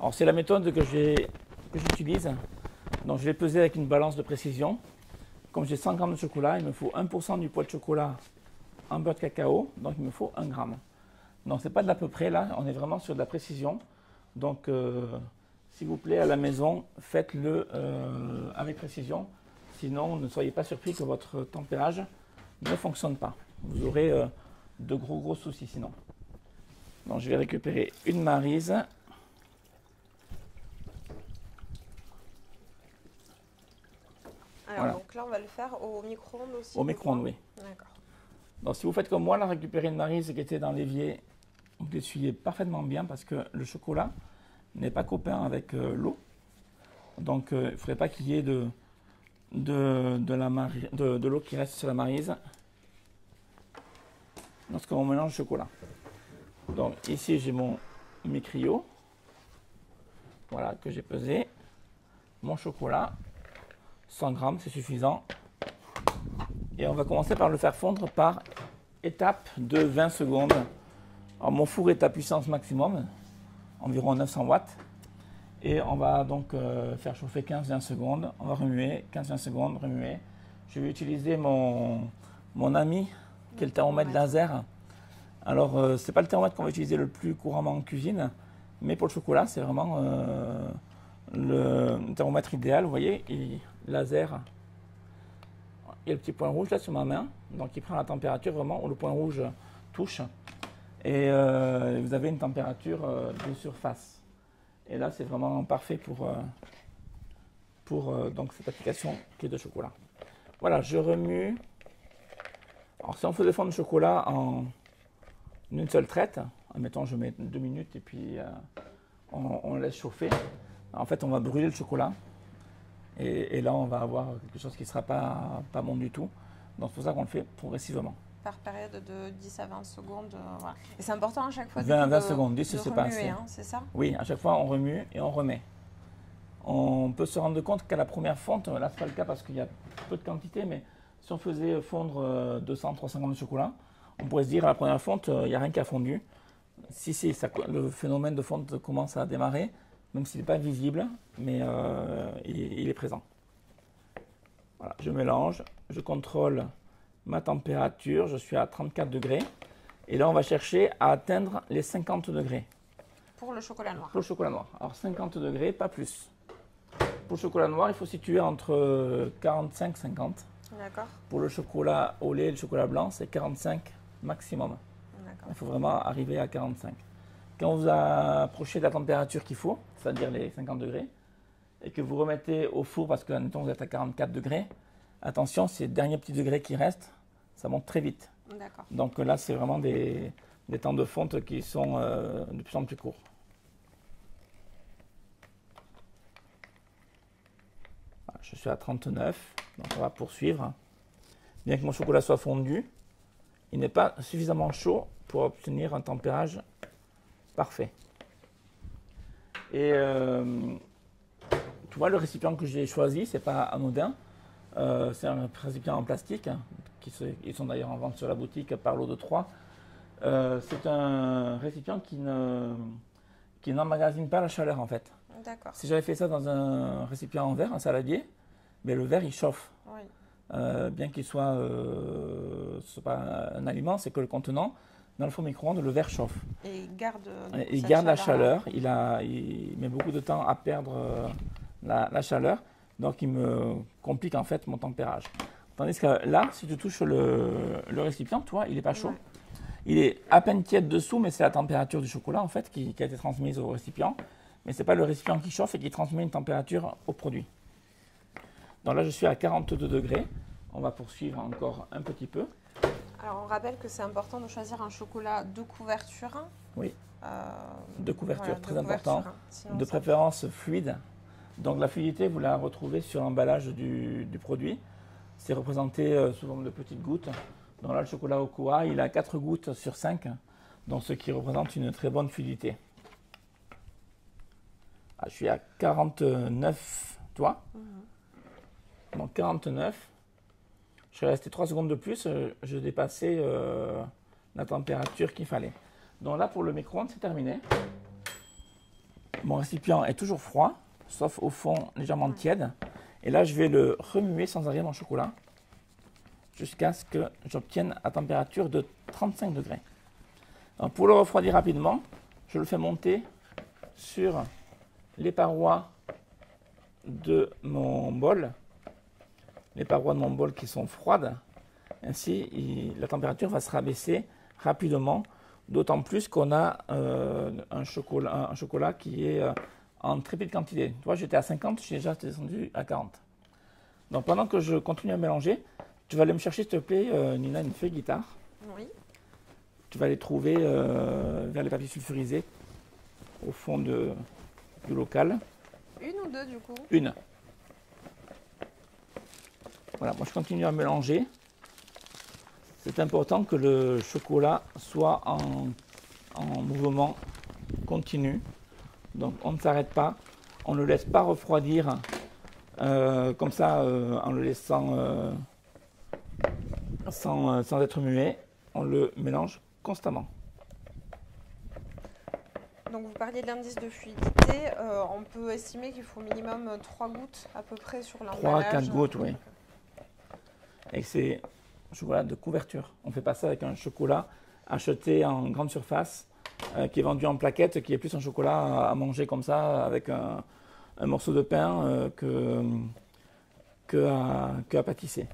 Alors, c'est la méthode que j'utilise. Donc, je l'ai pesé avec une balance de précision. Comme j'ai 100 grammes de chocolat, il me faut 1% du poids de chocolat en beurre de cacao, donc il me faut 1 gramme. Donc, ce n'est pas de l'à peu près, là, on est vraiment sur de la précision. Donc, s'il vous plaît, à la maison, faites-le avec précision. Sinon, ne soyez pas surpris que votre tempérage ne fonctionne pas. Vous aurez de gros soucis sinon. Donc, je vais récupérer une maryse. Alors, voilà. Donc là, on va le faire au micro-ondes aussi. Au micro-ondes, oui. D'accord. Donc, si vous faites comme moi, là, récupérez une maryse qui était dans l'évier, vous l'essuyez parfaitement bien parce que le chocolat n'est pas copain avec l'eau. Donc, il ne faudrait pas qu'il y ait de l'eau qui reste sur la maryse lorsqu'on mélange le chocolat. Donc, ici, j'ai mon Micrio, voilà, que j'ai pesé. Mon chocolat, 100 grammes, c'est suffisant. Et on va commencer par le faire fondre par étape de 20 secondes. Alors, mon four est à puissance maximum, environ 900 watts. Et on va donc faire chauffer 15-20 secondes. On va remuer, 15-20 secondes, remuer. Je vais utiliser mon ami, qui est le thermomètre laser. Alors, ce n'est pas le thermomètre qu'on va utiliser le plus couramment en cuisine, mais pour le chocolat, c'est vraiment le thermomètre idéal. Vous voyez, laser. Il y a le petit point rouge là sur ma main, donc il prend la température vraiment où le point rouge touche. Et vous avez une température de surface. Et là, c'est vraiment parfait pour donc cette application qui est de chocolat. Voilà, je remue. Alors, si on faisait fondre le chocolat en une seule traite, admettons, je mets 2 minutes et puis on laisse chauffer. En fait, on va brûler le chocolat. Et là, on va avoir quelque chose qui ne sera pas bon du tout. Donc, c'est pour ça qu'on le fait progressivement. Par période de 10 à 20 secondes. Voilà. Et c'est important à chaque fois 20 secondes, 10 c'est pas assez. Hein, c'est ça? Oui, à chaque fois on remue et on remet. On peut se rendre compte qu'à la première fonte, là c'est pas le cas parce qu'il y a peu de quantité, mais si on faisait fondre 200-300 grammes de chocolat, on pourrait se dire à la première fonte, il n'y a rien qui a fondu. Si le phénomène de fonte commence à démarrer, même s'il n'est pas visible, mais il est présent. Voilà, je mélange, je contrôle ma température, je suis à 34 degrés. Et là, on va chercher à atteindre les 50 degrés. Pour le chocolat noir. Pour le chocolat noir. Alors, 50 degrés, pas plus. Pour le chocolat noir, il faut situer entre 45 et 50. D'accord. Pour le chocolat au lait et le chocolat blanc, c'est 45 maximum. Il faut vraiment arriver à 45. Quand vous approchez de la température qu'il faut, c'est-à-dire les 50 degrés, et que vous remettez au four, parce que admettons, vous êtes à 44 degrés, attention, ces derniers petits degrés qui restent, ça monte très vite. Donc là, c'est vraiment des temps de fonte qui sont de plus en plus courts. Voilà, je suis à 39, donc on va poursuivre. Bien que mon chocolat soit fondu, il n'est pas suffisamment chaud pour obtenir un tempérage parfait. Et tu vois, le récipient que j'ai choisi, c'est pas anodin. C'est un récipient en plastique, qui sont d'ailleurs en vente sur la boutique par l'eau de Troyes. C'est un récipient qui n'emmagasine pas la chaleur en fait. Si j'avais fait ça dans un récipient en verre, un saladier, mais le verre il chauffe. Oui. Bien qu'il soit pas un aliment, c'est que le contenant, dans le four micro-ondes, le verre chauffe. Et il garde la chaleur. Il met beaucoup de temps à perdre la chaleur. Donc, il me complique en fait mon tempérage. Tandis que là, si tu touches le récipient, tu vois, il n'est pas chaud. Il est à peine tiède dessous, mais c'est la température du chocolat en fait qui a été transmise au récipient. Mais ce n'est pas le récipient qui chauffe et qui transmet une température au produit. Donc là, je suis à 42 degrés. On va poursuivre encore un petit peu. Alors, on rappelle que c'est important de choisir un chocolat de couverture. Oui, de couverture, voilà, très de important. Sinon, de préférence fluide. Donc la fluidité, vous la retrouvez sur l'emballage du produit. C'est représenté sous forme de petites gouttes. Donc là, le chocolat Okoa, il a 4 gouttes sur 5, donc ce qui représente une très bonne fluidité. Ah, je suis à 49, tu vois. Donc 49. Je suis resté 3 secondes de plus, je dépassais la température qu'il fallait. Donc là, pour le micro-ondes, c'est terminé. Mon récipient est toujours froid, sauf au fond légèrement tiède. Et là, je vais le remuer sans arrêt mon chocolat jusqu'à ce que j'obtienne à température de 35 degrés. Donc, pour le refroidir rapidement, je le fais monter sur les parois de mon bol. Les parois de mon bol qui sont froides. Ainsi, la température va se rabaisser rapidement, d'autant plus qu'on a un chocolat qui est en très petite quantité. Tu vois, j'étais à 50, je suis déjà descendu à 40. Donc pendant que je continue à mélanger, tu vas aller me chercher, s'il te plaît, Nina, une feuille guitare. Oui. Tu vas les trouver vers les papiers sulfurisés au fond du local. Une ou deux du coup? Une. Voilà, moi je continue à mélanger. C'est important que le chocolat soit en mouvement continu. Donc on ne s'arrête pas, on ne le laisse pas refroidir comme ça en le laissant sans être muet. On le mélange constamment. Donc vous parliez de l'indice de fluidité, on peut estimer qu'il faut minimum 3 gouttes à peu près sur l'emballage. 3-4 gouttes, oui. Et c'est chocolat de couverture. On ne fait pas ça avec un chocolat acheté en grande surface, qui est vendu en plaquette, qui est plus un chocolat à manger comme ça, avec un morceau de pain que à pâtisser.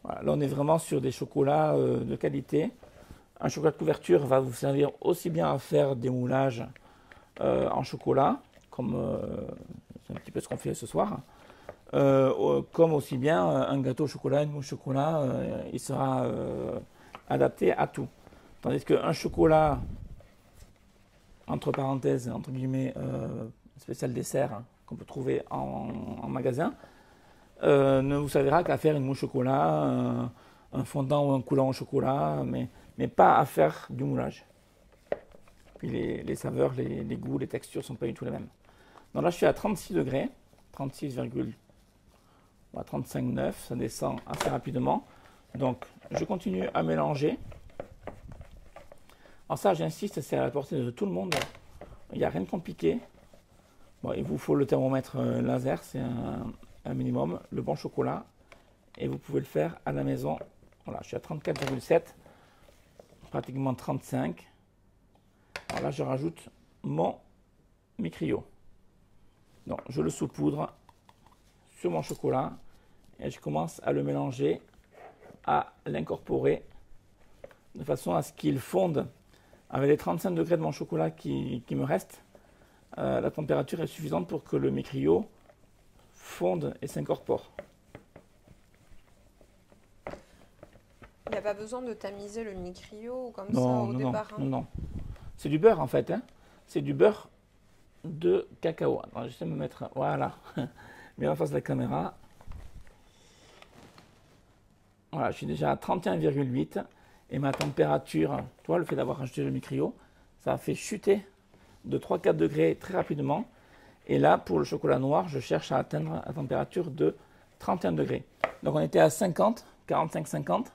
Voilà. Là, on est vraiment sur des chocolats de qualité. Un chocolat de couverture va vous servir aussi bien à faire des moulages en chocolat, comme c'est un petit peu ce qu'on fait ce soir, comme aussi bien un gâteau au chocolat, une mousse au chocolat, il sera adapté à tout. Tandis qu'un chocolat, entre parenthèses, entre guillemets, spécial dessert, qu'on peut trouver en magasin, ne vous servira qu'à faire une mousse au chocolat, un fondant ou un coulant au chocolat, mais pas à faire du moulage. Puis les saveurs, les goûts, les textures ne sont pas du tout les mêmes. Donc là, je suis à 36 degrés, 36,35,9, ça descend assez rapidement. Donc, je continue à mélanger. Alors ça, j'insiste, c'est à la portée de tout le monde. Il n'y a rien de compliqué. Bon, il vous faut le thermomètre laser, c'est un minimum, le bon chocolat. Et vous pouvez le faire à la maison. Voilà, je suis à 34,7, pratiquement 35. Alors là, je rajoute mon micrio. Donc, je le saupoudre sur mon chocolat et je commence à le mélanger, à l'incorporer de façon à ce qu'il fonde. Avec les 35 degrés de mon chocolat qui me reste, la température est suffisante pour que le micrio fonde et s'incorpore. Il n'y a pas besoin de tamiser le micrio comme Non, ça au non, départ. non, non. C'est du beurre en fait. Hein. C'est du beurre de cacao. Alors, j'essaie de me mettre, voilà, bien en face de la caméra. Voilà, je suis déjà à 31,8 et ma température, tu vois, le fait d'avoir rajouté le micrio, ça a fait chuter de 3-4 degrés très rapidement. Et là, pour le chocolat noir, je cherche à atteindre la température de 31 degrés. Donc on était à 50, 45-50.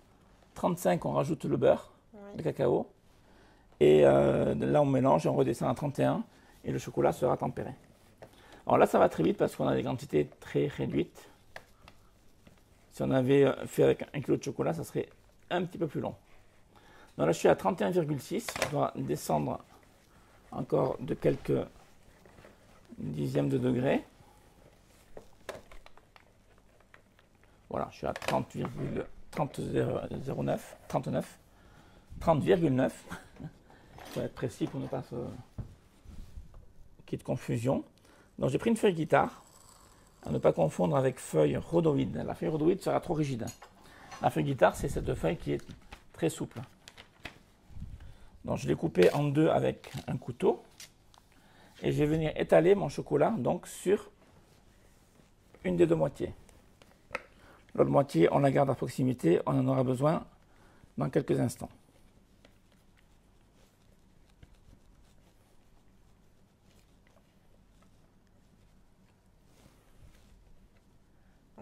35, on rajoute le beurre, le cacao. Et là, on mélange et on redescend à 31 et le chocolat sera tempéré. Alors là, ça va très vite parce qu'on a des quantités très réduites. Si on avait fait avec 1 kg de chocolat, ça serait un petit peu plus long. Donc là, je suis à 31,6. Je dois descendre encore de quelques dixièmes de degré. Voilà, je suis à 30,09, 30,9. Il faut être précis pour ne pas qu'il y ait de confusion. Donc j'ai pris une feuille guitare, à ne pas confondre avec feuille rhodoïde. La feuille rhodoïde sera trop rigide. La feuille guitare, c'est cette feuille qui est très souple. Donc je l'ai coupée en deux avec un couteau. Et je vais venir étaler mon chocolat donc sur une des deux moitiés. L'autre moitié, on la garde à proximité, on en aura besoin dans quelques instants.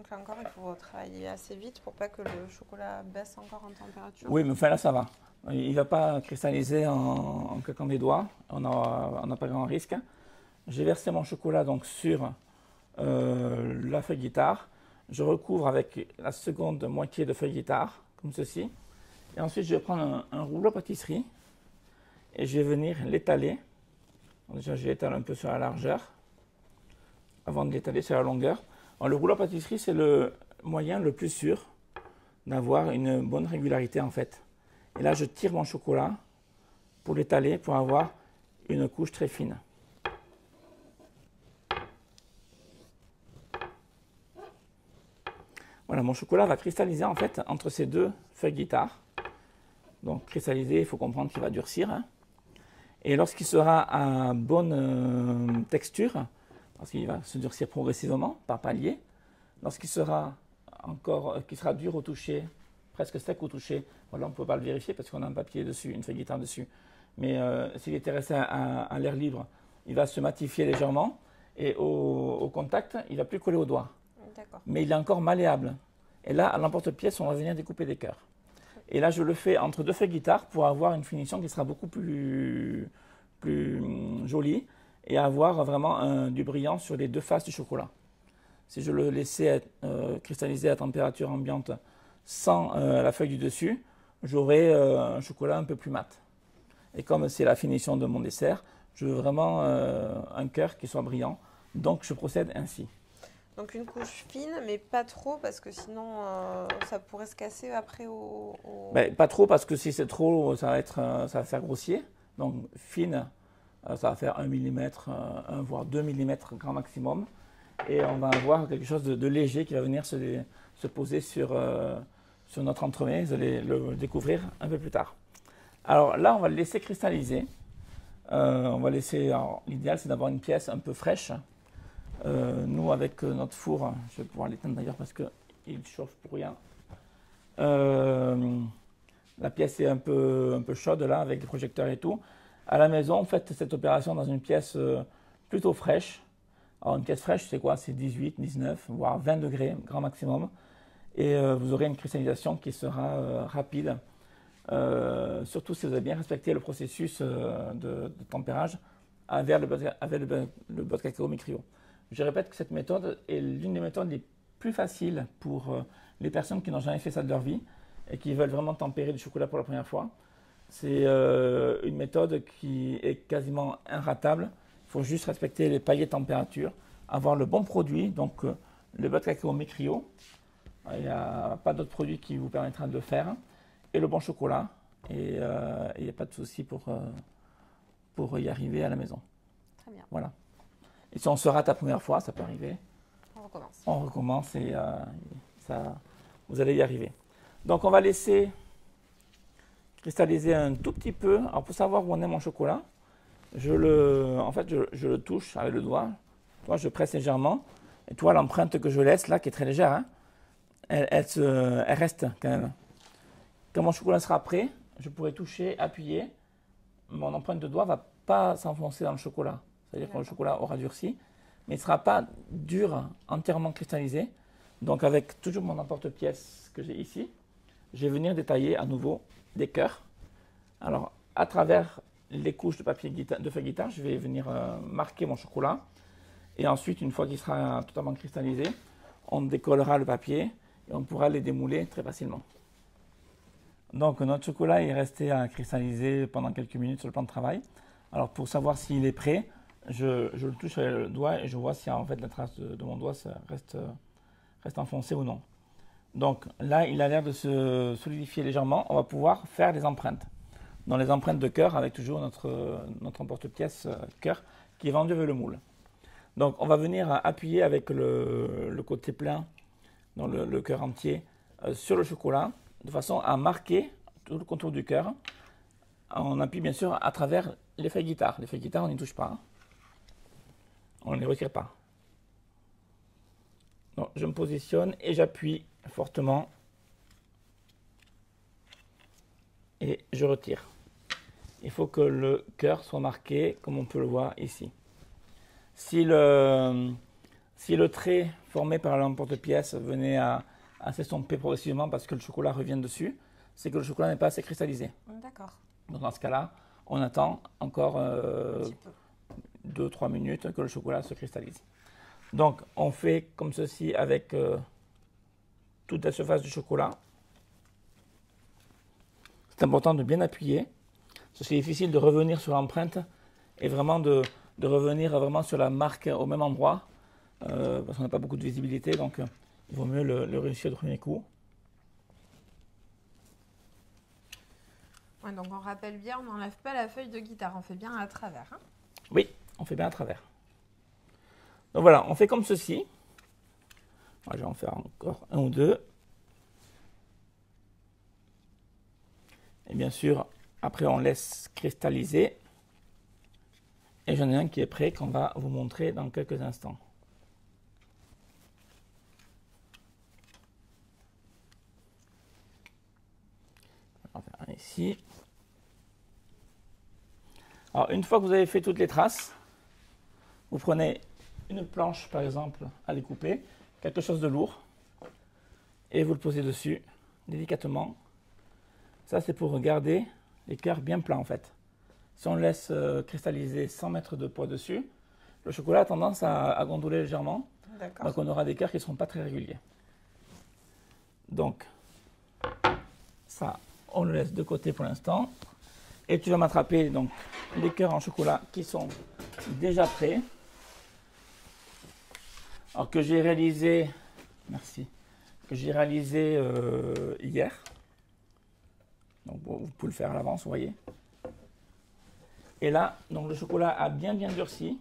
Donc là encore, il faut travailler assez vite pour pas que le chocolat baisse encore en température. Oui, mais enfin là, ça va. Il ne va pas cristalliser en claquant des doigts. On n'a pas grand risque. J'ai versé mon chocolat donc sur la feuille guitare. Je recouvre avec la seconde moitié de feuille guitare, comme ceci. Et ensuite, je vais prendre un rouleau pâtisserie et je vais venir l'étaler. Déjà, je l'étale un peu sur la largeur avant de l'étaler sur la longueur. Alors, le rouleau pâtisserie, c'est le moyen le plus sûr d'avoir une bonne régularité en fait. Et là, je tire mon chocolat pour l'étaler, pour avoir une couche très fine. Voilà, mon chocolat va cristalliser en fait entre ces deux feuilles guitare. Donc cristalliser, il faut comprendre qu'il va durcir. Hein. Et lorsqu'il sera à bonne texture, parce qu'il va se durcir progressivement par palier, lorsqu'il sera qu'il sera dur au toucher, presque sec au toucher, voilà, on ne peut pas le vérifier parce qu'on a un papier dessus, une feuille guitare dessus. Mais s'il était resté à l'air libre, il va se matifier légèrement et au contact, il ne va plus coller au doigt. Mais il est encore malléable. Et là, à l'emporte-pièce, on va venir découper des cœurs. Et là, je le fais entre deux feuilles guitare pour avoir une finition qui sera beaucoup plus jolie et avoir vraiment du brillant sur les deux faces du chocolat. Si je le laissais cristalliser à température ambiante sans la feuille du dessus, j'aurais un chocolat un peu plus mat. Et comme c'est la finition de mon dessert, je veux vraiment un cœur qui soit brillant. Donc, je procède ainsi. Donc une couche fine, mais pas trop, parce que sinon ça pourrait se casser après Ben, pas trop, parce que si c'est trop, ça va faire grossier. Donc fine, ça va faire 1 mm, 1 voire 2 mm grand maximum. Et on va avoir quelque chose de léger qui va venir se poser sur notre entremets. Vous allez le découvrir un peu plus tard. Alors là, on va le laisser cristalliser. L'idéal, c'est d'avoir une pièce un peu fraîche. Nous, avec notre four, je vais pouvoir l'éteindre d'ailleurs parce qu'il chauffe pour rien. La pièce est un peu chaude là, avec les projecteurs et tout. À la maison, faites cette opération dans une pièce plutôt fraîche. Alors, une pièce fraîche, c'est quoi? C'est 18, 19, voire 20 degrés, grand maximum. Et vous aurez une cristallisation qui sera rapide. Surtout si vous avez bien respecté le processus de tempérage avec le beurre de cacao mi-cryo. Je répète que cette méthode est l'une des méthodes les plus faciles pour les personnes qui n'ont jamais fait ça de leur vie et qui veulent vraiment tempérer du chocolat pour la première fois. C'est une méthode qui est quasiment inratable. Il faut juste respecter les paliers de température, avoir le bon produit, donc le beurre de cacao mi-cryo. Il n'y a pas d'autre produit qui vous permettra de le faire. Et le bon chocolat. Et il n'y a pas de souci pour y arriver à la maison. Très bien. Voilà. Et si on se rate la première fois, ça peut arriver. On recommence. On recommence et vous allez y arriver. Donc on va laisser cristalliser un tout petit peu. Alors pour savoir où on est mon chocolat, je le touche avec le doigt. Toi, je presse légèrement. Et toi, l'empreinte que je laisse là, qui est très légère, hein, elle reste quand même. Quand mon chocolat sera prêt, je pourrai toucher, appuyer. Mon empreinte de doigt ne va pas s'enfoncer dans le chocolat. C'est-à-dire que le chocolat aura durci, mais il ne sera pas dur, entièrement cristallisé. Donc avec toujours mon emporte-pièce que j'ai ici, je vais venir détailler à nouveau des cœurs. Alors à travers les couches de papier de feuille guitare, je vais venir marquer mon chocolat. Et ensuite, une fois qu'il sera totalement cristallisé, on décollera le papier et on pourra les démouler très facilement. Donc notre chocolat est resté à cristalliser pendant quelques minutes sur le plan de travail. Alors pour savoir s'il est prêt, je le touche avec le doigt et je vois si en fait la trace de mon doigt reste enfoncée ou non. Donc là, il a l'air de se solidifier légèrement. On va pouvoir faire les empreintes. Dans les empreintes de cœur, avec toujours notre emporte-pièce cœur qui est vendu avec le moule. Donc on va venir appuyer avec le côté plein, dans le cœur entier, sur le chocolat, de façon à marquer tout le contour du cœur. On appuie bien sûr à travers les feuilles guitare. Les feuilles guitare, on n'y touche pas. On ne les retire pas. Donc, je me positionne et j'appuie fortement. Et je retire. Il faut que le cœur soit marqué comme on peut le voir ici. Si le Si le trait formé par l'emporte-pièce venait à s'estomper progressivement parce que le chocolat revient dessus, c'est que le chocolat n'est pas assez cristallisé. D'accord. Donc dans ce cas-là, on attend encore Un petit peu. 2-3 minutes que le chocolat se cristallise. Donc on fait comme ceci avec toute la surface du chocolat. C'est important de bien appuyer. C'est difficile de revenir sur l'empreinte et vraiment de revenir vraiment sur la marque au même endroit parce qu'on n'a pas beaucoup de visibilité, donc il vaut mieux le réussir du premier coup. Ouais, donc on rappelle bien, on n'enlève pas la feuille de guitare, on fait bien à travers. Hein. Oui, on fait bien à travers. Donc voilà, on fait comme ceci. Moi, je vais en faire encore un ou deux. Et bien sûr, après on laisse cristalliser. Et j'en ai un qui est prêt qu'on va vous montrer dans quelques instants. On va faire un ici. Alors une fois que vous avez fait toutes les traces, vous prenez une planche par exemple à découper, quelque chose de lourd, et vous le posez dessus délicatement. Ça c'est pour garder les cœurs bien plats en fait. Si on le laisse cristalliser sans mettre de poids dessus, le chocolat a tendance à gondoler légèrement. Donc on aura des cœurs qui ne seront pas très réguliers. Donc ça, on le laisse de côté pour l'instant. Et tu vas m'attraper donc les cœurs en chocolat qui sont déjà prêts. Alors que j'ai réalisé, merci, que j'ai réalisé hier. Donc vous pouvez le faire à l'avance, vous voyez. Et là, donc le chocolat a bien durci.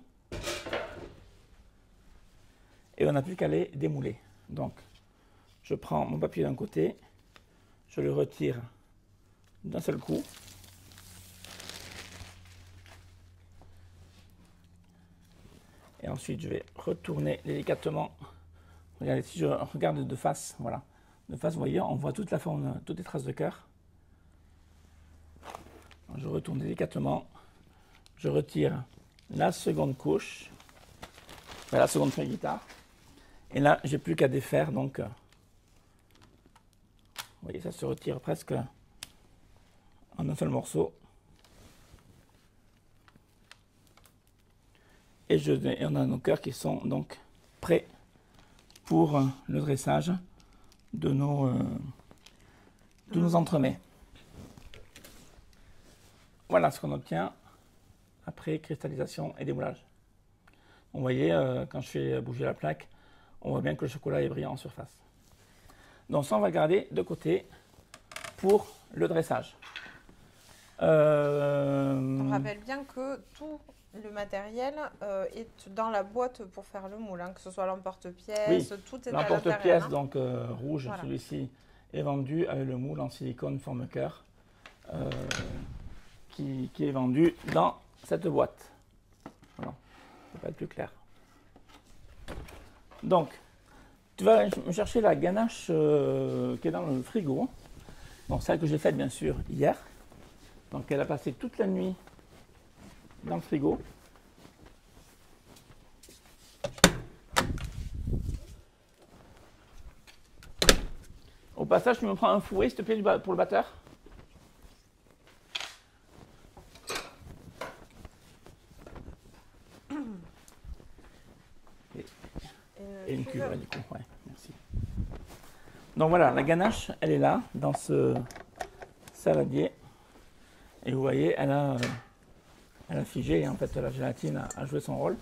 Et on n'a plus qu'à les démouler. Donc, je prends mon papier d'un côté, je le retire d'un seul coup. Et ensuite, je vais retourner délicatement. Regardez, si je regarde de face, voilà. De face, vous voyez, on voit toute la forme, toutes les traces de cœur. Je retourne délicatement. Je retire la seconde couche, enfin, la seconde feuille guitare. Et là, j'ai plus qu'à défaire. Donc, vous voyez, ça se retire presque en un seul morceau. Et on a nos cœurs qui sont donc prêts pour le dressage de nos entremets. Voilà ce qu'on obtient après cristallisation et démoulage. Vous voyez, quand je fais bouger la plaque, on voit bien que le chocolat est brillant en surface. Donc ça, on va le garder de côté pour le dressage. On rappelle bien que tout le matériel est dans la boîte pour faire le moule, hein, que ce soit l'emporte-pièce, oui, tout est à l'intérieur. L'emporte-pièce, hein. donc rouge, voilà. Celui-ci est vendu avec le moule en silicone forme cœur qui est vendu dans cette boîte. Voilà, ça va être plus clair. Donc, tu vas me chercher la ganache qui est dans le frigo. Donc, celle que j'ai faite bien sûr hier. Donc, elle a passé toute la nuit dans le frigo. Au passage, tu me prends un fouet, s'il te plaît, pour le batteur. Et une cuve, du coup. Ouais, merci. Donc voilà, la ganache, elle est là, dans ce saladier. Et vous voyez, elle a figé, et en fait, la gélatine a joué son rôle.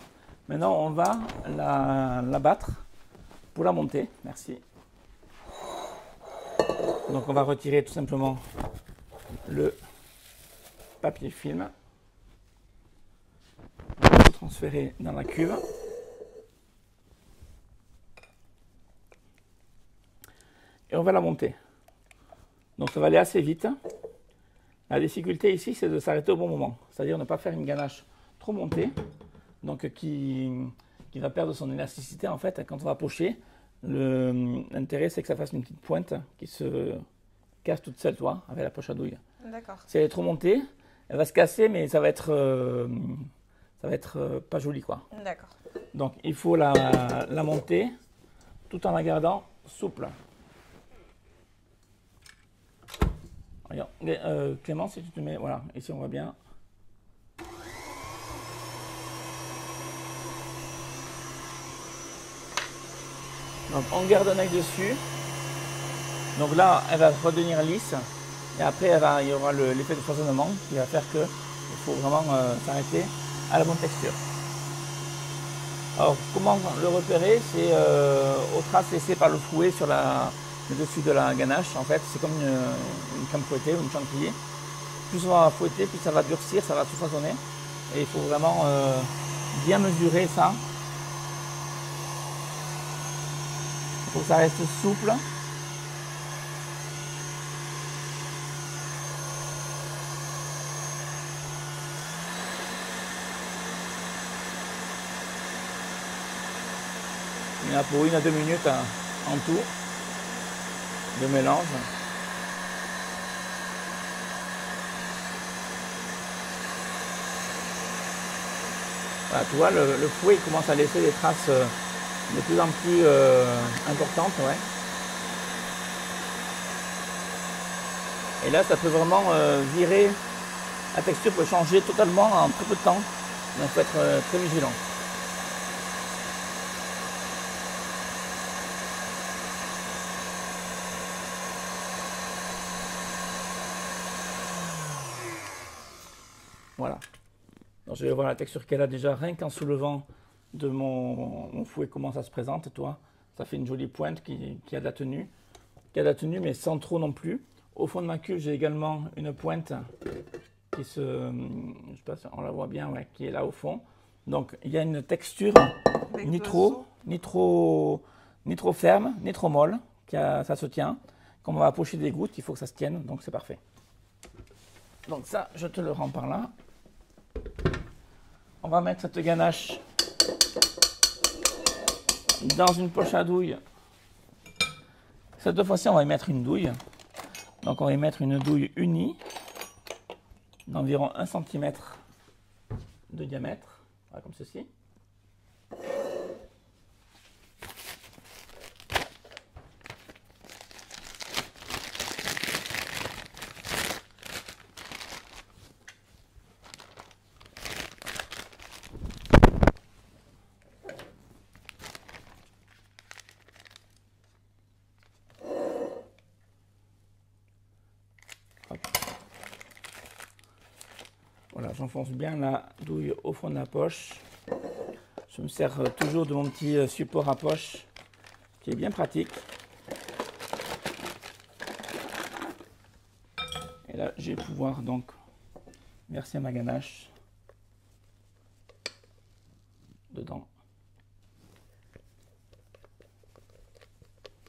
Maintenant, on va la battre pour la monter. Merci. Donc, on va retirer tout simplement le papier film. On va le transférer dans la cuve. Et on va la monter. Donc, ça va aller assez vite. La difficulté ici, c'est de s'arrêter au bon moment. C'est-à-dire ne pas faire une ganache trop montée, donc qui va perdre son élasticité en fait quand on va pocher. L'intérêt, c'est que ça fasse une petite pointe qui se casse toute seule, toi, avec la poche à douille. D'accord. Si elle est trop montée, elle va se casser, mais ça va ça va être pas joli, quoi. D'accord. Donc, il faut la monter tout en la gardant souple. Regarde, Clément, si tu te mets, voilà, ici on voit bien. Donc, on garde un œil dessus. Donc là, elle va redevenir lisse. Et après, il y aura l'effet de foisonnement qui va faire qu'il faut vraiment s'arrêter à la bonne texture. Alors, comment le repérer? C'est aux traces laissées par le fouet sur le dessus de la ganache. En fait, c'est comme une crème fouettée ou une chantilly. Plus on va fouetter, plus ça va durcir, ça va tout façonner. Et il faut vraiment bien mesurer ça. Il faut que ça reste souple. Il y en a pour 1 à 2 minutes en tout de mélange. Voilà, tu vois, le fouet commence à laisser des traces de plus en plus importantes. Ouais. Et là, ça peut vraiment virer. La texture peut changer totalement en très peu de temps. Donc, il faut être très vigilant. Voilà. Donc, je vais voir la texture qu'elle a déjà, rien qu'en soulevant de mon fouet, comment ça se présente, toi. Ça fait une jolie pointe qui a de la tenue. Qui a de la tenue, mais sans trop non plus. Au fond de ma cuve, j'ai également une pointe qui je sais pas si on la voit bien, ouais, qui est là au fond. Donc, il y a une texture ni trop ferme, ni trop molle. Ça se tient. Quand on va pocher des gouttes, il faut que ça se tienne, donc c'est parfait. Donc ça, je te le rends par là. On va mettre cette ganache dans une poche à douille. Cette fois-ci, on va y mettre une douille. Donc on va y mettre une douille unie d'environ 1 cm de diamètre, voilà, comme ceci. Voilà, j'enfonce bien la douille au fond de la poche. Je me sers toujours de mon petit support à poche qui est bien pratique. Et là, je vais pouvoir donc verser ma ganache dedans.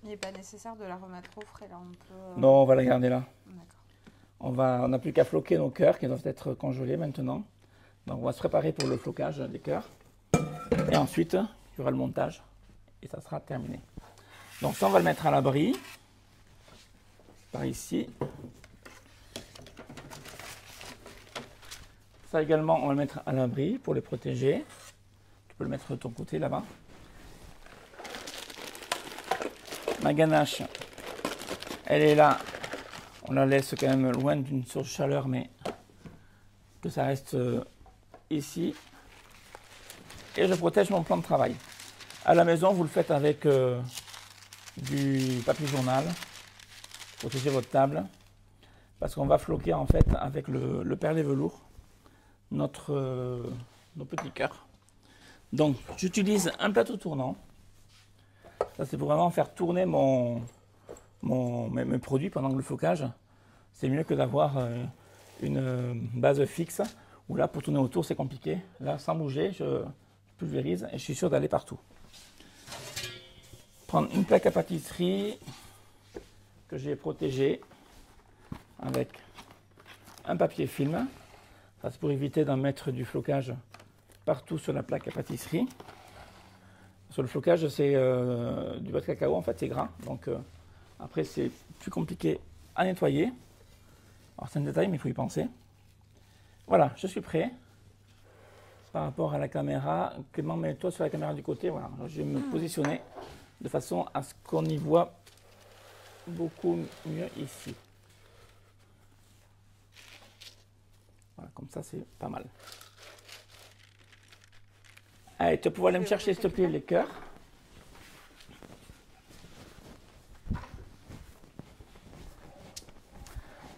Il n'est pas nécessaire de la remettre au frais, là, on peut... Non, on va la garder là. D'accord. On n'a plus qu'à floquer nos cœurs qui doivent être congelés maintenant. Donc on va se préparer pour le flocage des cœurs. Et ensuite, il y aura le montage et ça sera terminé. Donc ça, on va le mettre à l'abri. Par ici. Ça également, on va le mettre à l'abri pour les protéger. Tu peux le mettre de ton côté là-bas. Ma ganache, elle est là. On la laisse quand même loin d'une source de chaleur, mais que ça reste ici. Et je protège mon plan de travail. À la maison, vous le faites avec du papier journal. Protégez votre table. Parce qu'on va floquer en fait avec le perlé velours nos petits cœurs. Donc j'utilise un plateau tournant. Ça c'est pour vraiment faire tourner mes produits pendant le flocage. C'est mieux que d'avoir une base fixe où là pour tourner autour c'est compliqué. Là sans bouger je pulvérise et je suis sûr d'aller partout. Prendre une plaque à pâtisserie que j'ai protégée avec un papier film. Ça c'est pour éviter d'en mettre du flocage partout sur la plaque à pâtisserie. Sur le flocage c'est du beurre de cacao en fait, c'est gras. Donc après c'est plus compliqué à nettoyer. Alors c'est un détail mais il faut y penser. Voilà, je suis prêt. par rapport à la caméra. Clément, mets-toi sur la caméra du côté. Voilà. Alors, je vais me positionner de façon à ce qu'on y voit beaucoup mieux ici. Voilà, comme ça, c'est pas mal. Allez, tu vas pouvoir aller me chercher, s'il te plaît, les cœurs.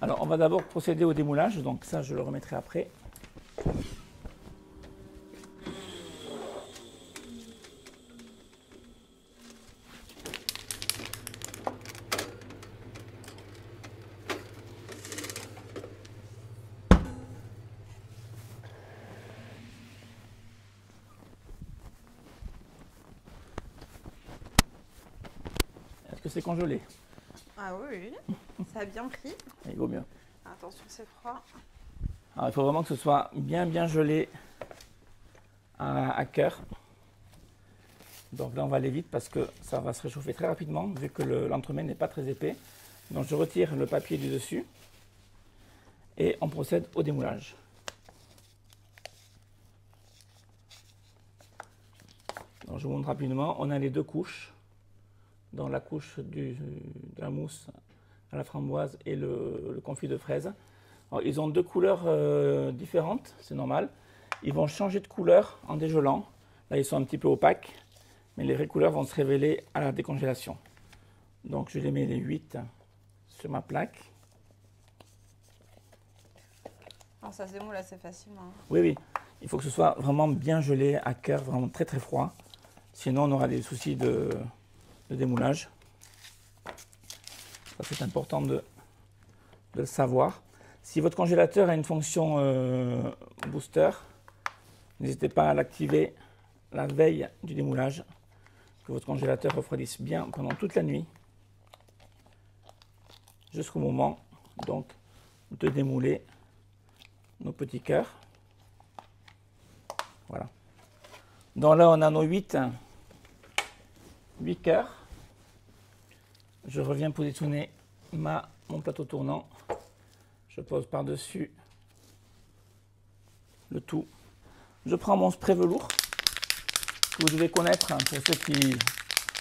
Alors, on va d'abord procéder au démoulage. Donc ça, je le remettrai après. Est-ce que c'est congelé? Ah oui, ça a bien pris. Il vaut mieux. Attention, c'est froid. Alors, il faut vraiment que ce soit bien gelé à cœur. Donc là, on va aller vite parce que ça va se réchauffer très rapidement vu que l'entremets n'est pas très épais. Donc je retire le papier du dessus et on procède au démoulage. Donc je vous montre rapidement, on a les deux couches. Dans la couche de la mousse à la framboise et le confit de fraises. Alors, ils ont deux couleurs différentes, c'est normal. Ils vont changer de couleur en dégelant. Là, ils sont un petit peu opaques, mais les vraies couleurs vont se révéler à la décongélation. Donc, je les mets les 8 sur ma plaque. Oh, ça se démoule assez facilement. Oui, oui. Il faut que ce soit vraiment bien gelé à cœur, vraiment très très froid. Sinon, on aura des soucis de démoulage. Ça, c'est important de le savoir. Si votre congélateur a une fonction booster, n'hésitez pas à l'activer la veille du démoulage, que votre congélateur refroidisse bien pendant toute la nuit, jusqu'au moment donc de démouler nos petits cœurs. Voilà. Donc là, on a nos 8 cœurs. Je reviens positionner mon plateau tournant. Je pose par-dessus le tout. Je prends mon spray velours que vous devez connaître pour ceux qui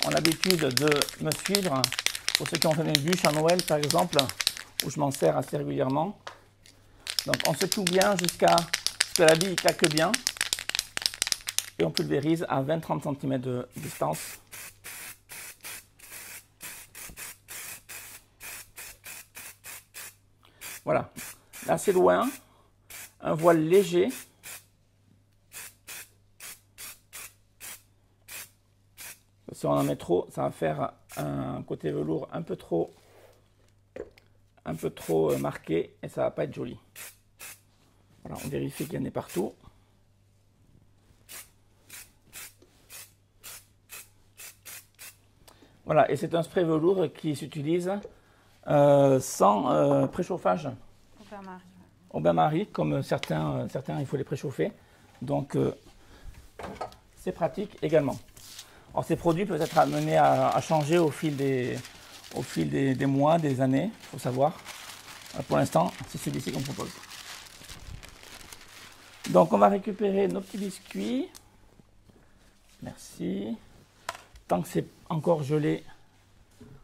ont l'habitude de me suivre. Pour ceux qui ont fait mes bûches à Noël, par exemple, où je m'en sers assez régulièrement. Donc on secoue bien jusqu'à ce que la bille claque bien. Et on pulvérise à 20-30 cm de distance. Voilà, là c'est loin, un voile léger. Si on en met trop, ça va faire un côté velours un peu trop marqué et ça va pas être joli. Voilà, on vérifie qu'il y en ait partout. Voilà, et c'est un spray velours qui s'utilise sans préchauffage. Au bain-marie, comme certains, il faut les préchauffer. Donc, c'est pratique également. Alors, ces produits peuvent être amenés à changer au fil des mois, des années, il faut savoir. Pour l'instant, c'est celui-ci qu'on propose. Donc, on va récupérer nos petits biscuits. Merci. Tant que c'est encore gelé,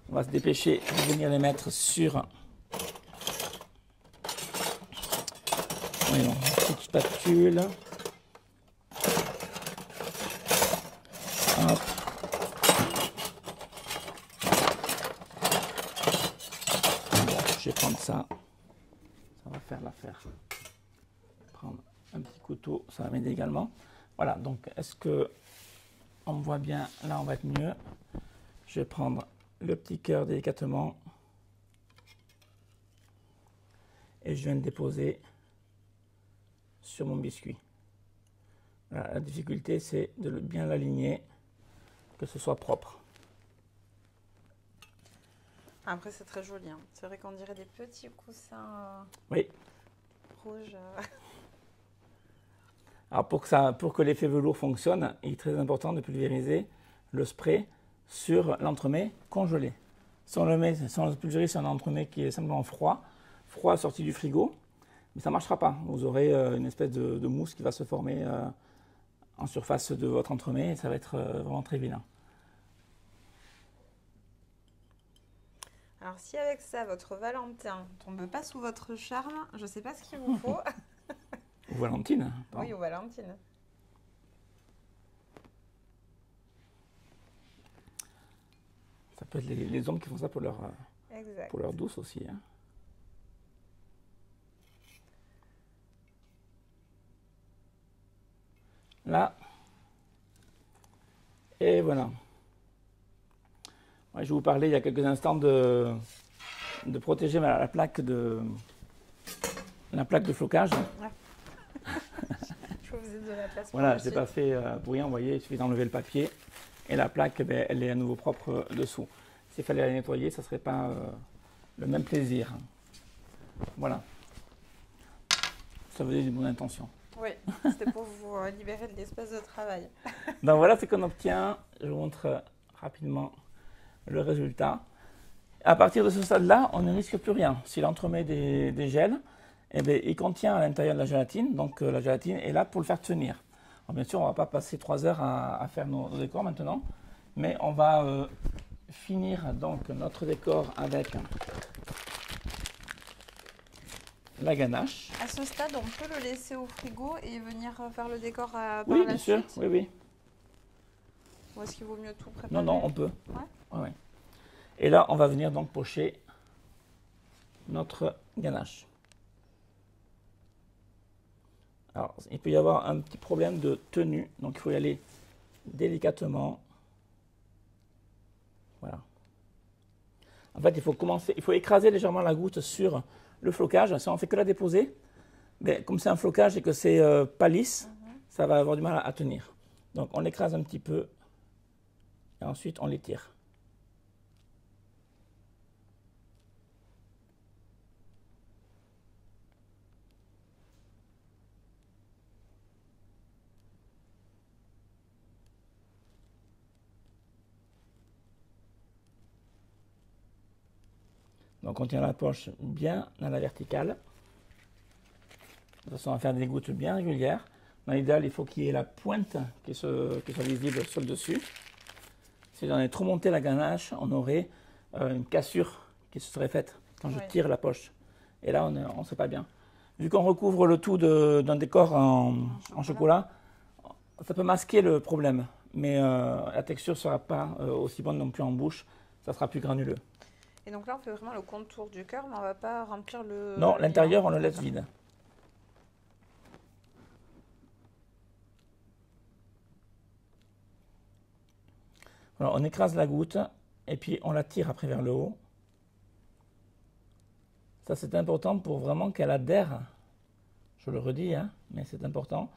on va se dépêcher de venir les mettre sur une petite spatule. Hop. Bon, je vais prendre ça. Ça va faire l'affaire. Prendre un petit couteau, ça va m'aider également. Voilà, donc est-ce que on me voit bien? Là, on va être mieux. Je vais prendre le petit cœur délicatement et je viens de déposer sur mon biscuit. Voilà, la difficulté, c'est de bien l'aligner, que ce soit propre. Après, c'est très joli. Hein. C'est vrai qu'on dirait des petits coussins oui. Rouges. Alors pour que l'effet velours fonctionne, il est très important de pulvériser le spray sur l'entremet congelé. Si on le pulvérise sur un entremet qui est simplement froid sorti du frigo, mais ça ne marchera pas. Vous aurez une espèce de mousse qui va se former en surface de votre entremets et ça va être vraiment très vilain. Alors si avec ça, votre Valentin ne tombe pas sous votre charme, je ne sais pas ce qu'il vous faut. Ou Valentine. Oui, ou Valentine. Ça peut être les hommes qui font ça pour leur douce aussi. Hein. Là. Et voilà. Ouais, je vous parlais il y a quelques instants de protéger la plaque de flocage. Ouais. Je vous faisais de la place. Voilà, je n'ai pas fait pour rien, vous voyez, il suffit d'enlever le papier et la plaque, ben, elle est à nouveau propre dessous. S'il fallait la nettoyer, ça ne serait pas le même plaisir. Voilà. Ça veut dire une bonne intention. Oui, c'était pour vous libérer de l'espace de travail. Donc voilà ce qu'on obtient. Je vous montre rapidement le résultat. À partir de ce stade-là, on ne risque plus rien. S'il entremet des gels, eh bien, il contient à l'intérieur de la gélatine, donc la gélatine est là pour le faire tenir. Alors, bien sûr, on ne va pas passer 3 heures à faire nos décors maintenant, mais on va finir donc notre décor avec la ganache. À ce stade, on peut le laisser au frigo et venir faire le décor par oui, la bien suite. sûr, oui. Ou est-ce qu'il vaut mieux tout préparer? Non, on peut. Ouais. Ouais. Et là, on va venir donc pocher notre ganache. Alors, il peut y avoir un petit problème de tenue, donc il faut y aller délicatement. Voilà. En fait, il faut écraser légèrement la goutte sur le flocage. Si on ne fait que la déposer, ben, comme c'est un flocage et que c'est pas lisse, ça va avoir du mal à tenir. Donc, on l'écrase un petit peu et ensuite on l'étire. Donc on tient la poche bien à la verticale. De façon à faire des gouttes bien régulières. Dans l'idéal, il faut qu'il y ait la pointe qui soit visible sur le dessus. Si j'en ai trop monté la ganache, on aurait une cassure qui se serait faite quand je tire la poche. Et là, on ne sait pas bien. Vu qu'on recouvre le tout d'un décor en chocolat, ça peut masquer le problème. Mais la texture ne sera pas aussi bonne non plus en bouche. Ça sera plus granuleux. Et donc là, on fait vraiment le contour du cœur, mais on ne va pas remplir le... Non, l'intérieur, on le laisse vide. Alors, on écrase la goutte et puis on la tire après vers le haut. Ça, c'est important pour vraiment qu'elle adhère. Je le redis, hein, mais c'est important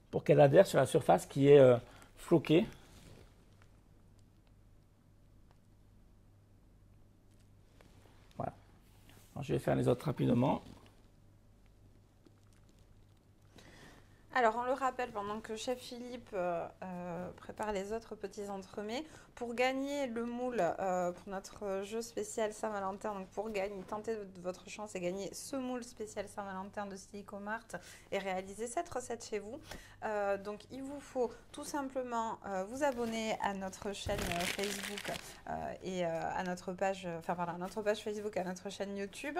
pour qu'elle adhère sur la surface qui est floquée. Voilà. Alors, je vais faire les autres rapidement. Alors, on le rappelle, pendant que Chef Philippe prépare les autres petits entremets, pour gagner le moule pour notre jeu spécial Saint-Valentin, donc pour tenter votre chance et gagner ce moule spécial Saint-Valentin de Silicomart et réaliser cette recette chez vous, donc il vous faut tout simplement vous abonner à notre chaîne Facebook et à notre page, à notre page Facebook, à notre chaîne YouTube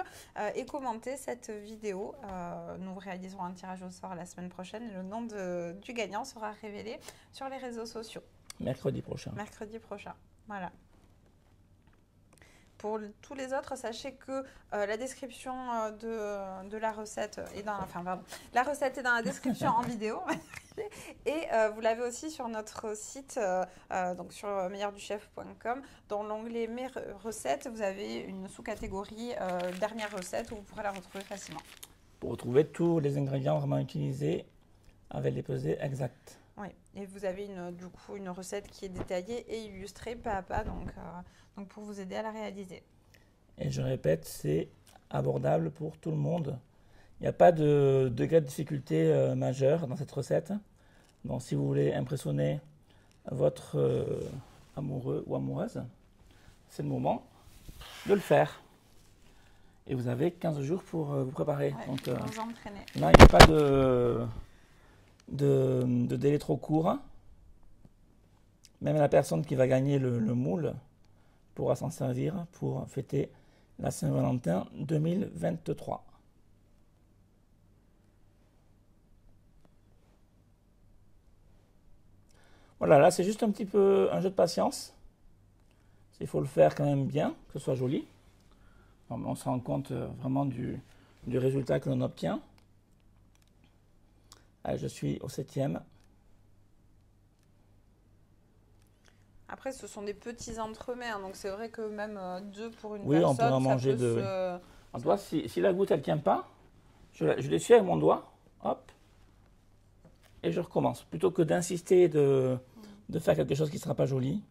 et commenter cette vidéo. Nous réaliserons un tirage au sort la semaine prochaine. Le nom du gagnant sera révélé sur les réseaux sociaux. Mercredi prochain. Mercredi prochain, voilà. Pour tous les autres, sachez que la description de la recette est dans... la recette est dans la description en vidéo. Et vous l'avez aussi sur notre site, donc sur meilleurduchef.com. Dans l'onglet Mes recettes, vous avez une sous-catégorie dernière recette où vous pourrez la retrouver facilement. Pour retrouver tous les ingrédients vraiment utilisés avec les pesées exactes. Oui, et vous avez du coup une recette qui est détaillée et illustrée pas à pas, donc pour vous aider à la réaliser. Et je répète, c'est abordable pour tout le monde. Il n'y a pas de degré de difficulté majeur dans cette recette. Donc si vous voulez impressionner votre amoureux ou amoureuse, c'est le moment de le faire. Et vous avez 15 jours pour vous préparer. Ouais, donc, pour vous entraîner. Là, il n'y a pas de délai trop court. Même la personne qui va gagner le moule pourra s'en servir pour fêter la Saint-Valentin 2023. Voilà, là c'est juste un petit peu un jeu de patience. Il faut le faire quand même bien, que ce soit joli. On se rend compte vraiment du résultat que l'on obtient. Allez, je suis au 7e. Après, ce sont des petits entremets, hein, donc c'est vrai que même 2 pour une oui, personne, on peut en manger deux. En doigt, si la goutte elle tient pas, je l'essuie avec mon doigt, hop, et je recommence. Plutôt que d'insister de faire quelque chose qui ne sera pas joli.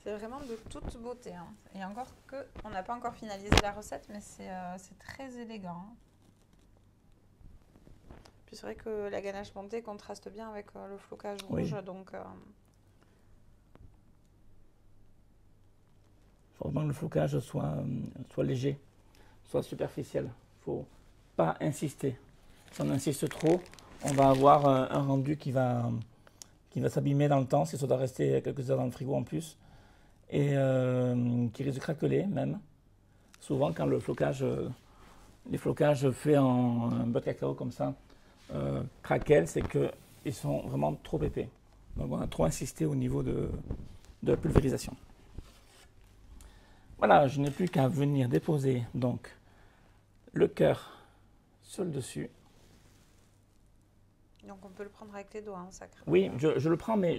C'est vraiment de toute beauté. Hein. Et encore que, on n'a pas encore finalisé la recette, mais c'est très élégant. Hein. Puis c'est vrai que la ganache montée contraste bien avec le flocage rouge, oui. Donc... Il faut vraiment que le flocage soit léger, soit superficiel. Il ne faut pas insister. Si on insiste trop, on va avoir un rendu qui va s'abîmer dans le temps, si ça doit rester quelques heures dans le frigo en plus. Et qui risque de craqueler même. Souvent quand les flocages faits en beurre de cacao comme ça craquellent, c'est qu'ils sont vraiment trop épais. Donc on a trop insisté au niveau de la pulvérisation. Voilà, je n'ai plus qu'à venir déposer donc le cœur sur le dessus. Donc on peut le prendre avec les doigts, hein, ça craque. Oui, je le prends mais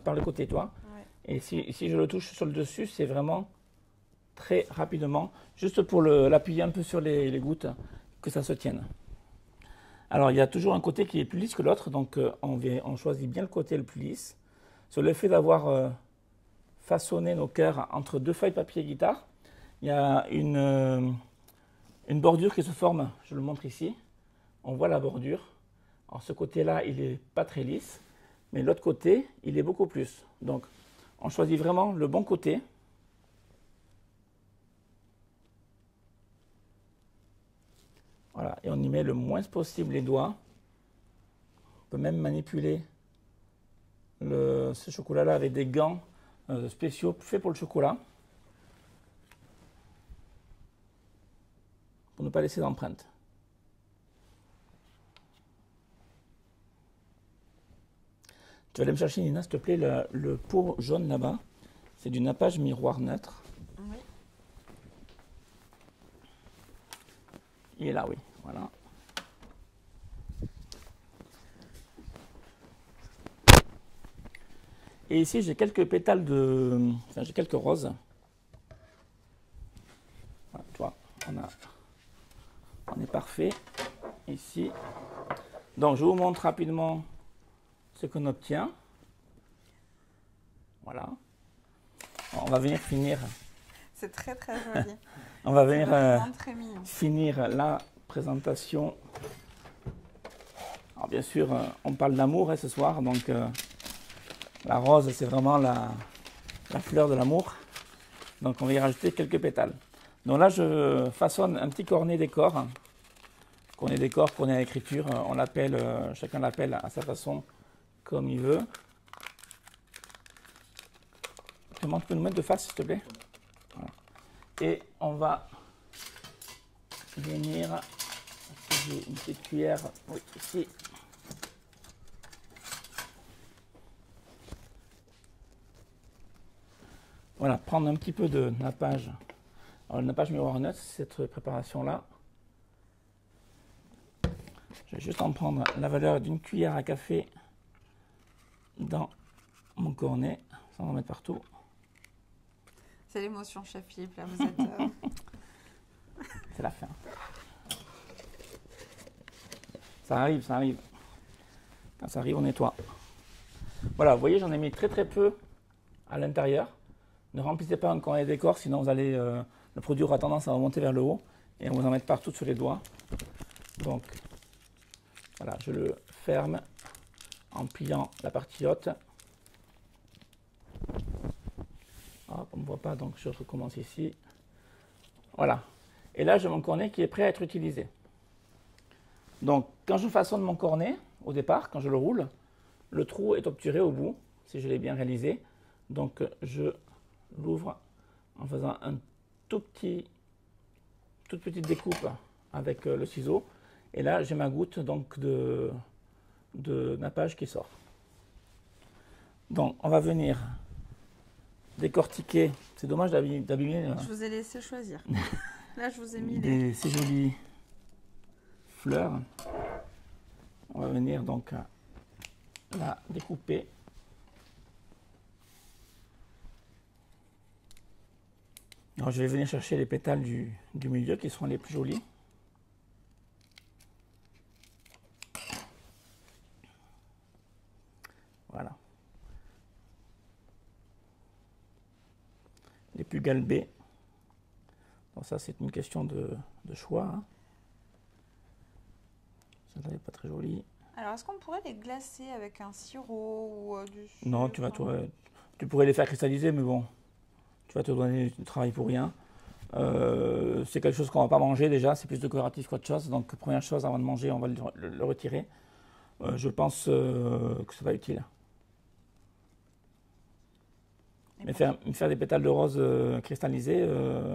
par le côté, toi. Ouais. Et si je le touche sur le dessus, c'est vraiment très rapidement, juste pour l'appuyer un peu sur les gouttes, que ça se tienne. Alors il y a toujours un côté qui est plus lisse que l'autre, donc on choisit bien le côté le plus lisse. Sur le fait d'avoir façonné nos cœurs entre 2 feuilles de papier guitare, il y a une bordure qui se forme, je le montre ici. On voit la bordure. Alors ce côté-là, il n'est pas très lisse, mais l'autre côté, il est beaucoup plus. Donc on choisit vraiment le bon côté. Voilà, et on y met le moins possible les doigts. On peut même manipuler ce chocolat-là avec des gants spéciaux faits pour le chocolat. Pour ne pas laisser d'empreinte. Tu vas aller me chercher, Nina, s'il te plaît, le pot jaune là-bas. C'est du nappage miroir neutre. Oui. Il est là, oui. Voilà. Et ici, j'ai quelques pétales j'ai quelques roses. Voilà, tu vois, on est parfait ici. Donc, je vous montre rapidement ce qu'on obtient. Voilà. On va venir finir. C'est très très joli. On va venir très mignon. finir la présentation. Alors bien sûr, on parle d'amour ce soir, donc la rose c'est vraiment la fleur de l'amour. Donc on va y rajouter quelques pétales. Donc là je façonne un petit cornet décor. Cornet décor, cornet à l'écriture, on l'appelle, chacun l'appelle à sa façon, comme il veut. Tu peux nous mettre de face s'il te plaît. Voilà. Et on va venir, j'ai une petite cuillère, oui, ici. Voilà, prendre un petit peu de nappage. Alors le nappage miroir neutre, c'est cette préparation-là. Je vais juste en prendre la valeur d'une cuillère à café dans mon cornet, sans en mettre partout. C'est l'émotion, chef Philippe, là, vous êtes... C'est la fin. Ça arrive, ça arrive. Quand ça arrive, on nettoie. Voilà, vous voyez, j'en ai mis très très peu à l'intérieur. Ne remplissez pas un cornet décor, sinon vous allez, le produit aura tendance à remonter vers le haut et on vous en mettre partout sur les doigts. Donc, voilà, je le ferme en pliant la partie haute. Hop, on ne voit pas, donc je recommence ici. Voilà. Et là, j'ai mon cornet qui est prêt à être utilisé. Donc, quand je façonne mon cornet, au départ, quand je le roule, le trou est obturé au bout, si je l'ai bien réalisé. Donc, je l'ouvre en faisant toute petite découpe avec le ciseau. Et là, j'ai ma goutte donc, de nappage qui sort. Donc, on va venir décortiquer. C'est dommage d'abîmer. Je vous ai laissé choisir. Là, je vous ai mis ces jolies fleurs. On va venir donc la découper. Alors, je vais venir chercher les pétales du milieu qui seront les plus jolis. Voilà. Les plus galbés. Donc ça, c'est une question de choix. Hein. Celle-là n'est pas très jolie. Alors, est-ce qu'on pourrait les glacer avec un sirop ou du sucre? Non, tu pourrais les faire cristalliser, mais bon, tu vas te donner du travail pour rien. C'est quelque chose qu'on ne va pas manger déjà, c'est plus décoratif qu'autre chose. Donc, première chose, avant de manger, on va le retirer. Je pense que ce n'est pas utile. Mais faire des pétales de rose cristallisés,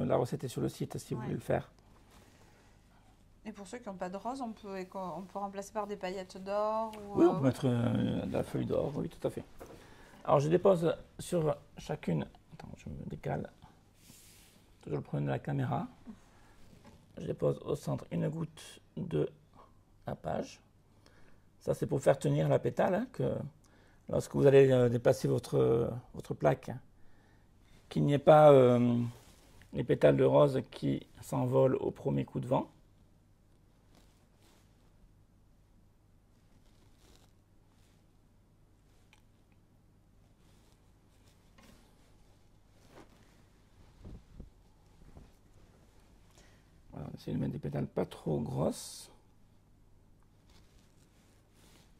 la recette est sur le site si vous voulez le faire. Et pour ceux qui n'ont pas de rose, on peut remplacer par des paillettes d'or Oui, on peut mettre de la feuille d'or, oui, tout à fait. Alors, je dépose sur chacune... Attends, je me décale. Toujours le problème de la caméra. Je dépose au centre une goutte de nappage. Ça, c'est pour faire tenir la pétale, hein, que lorsque vous allez déplacer votre plaque, qu'il n'y ait pas les pétales de rose qui s'envolent au premier coup de vent. Voilà, on essaie de mettre des pétales pas trop grosses.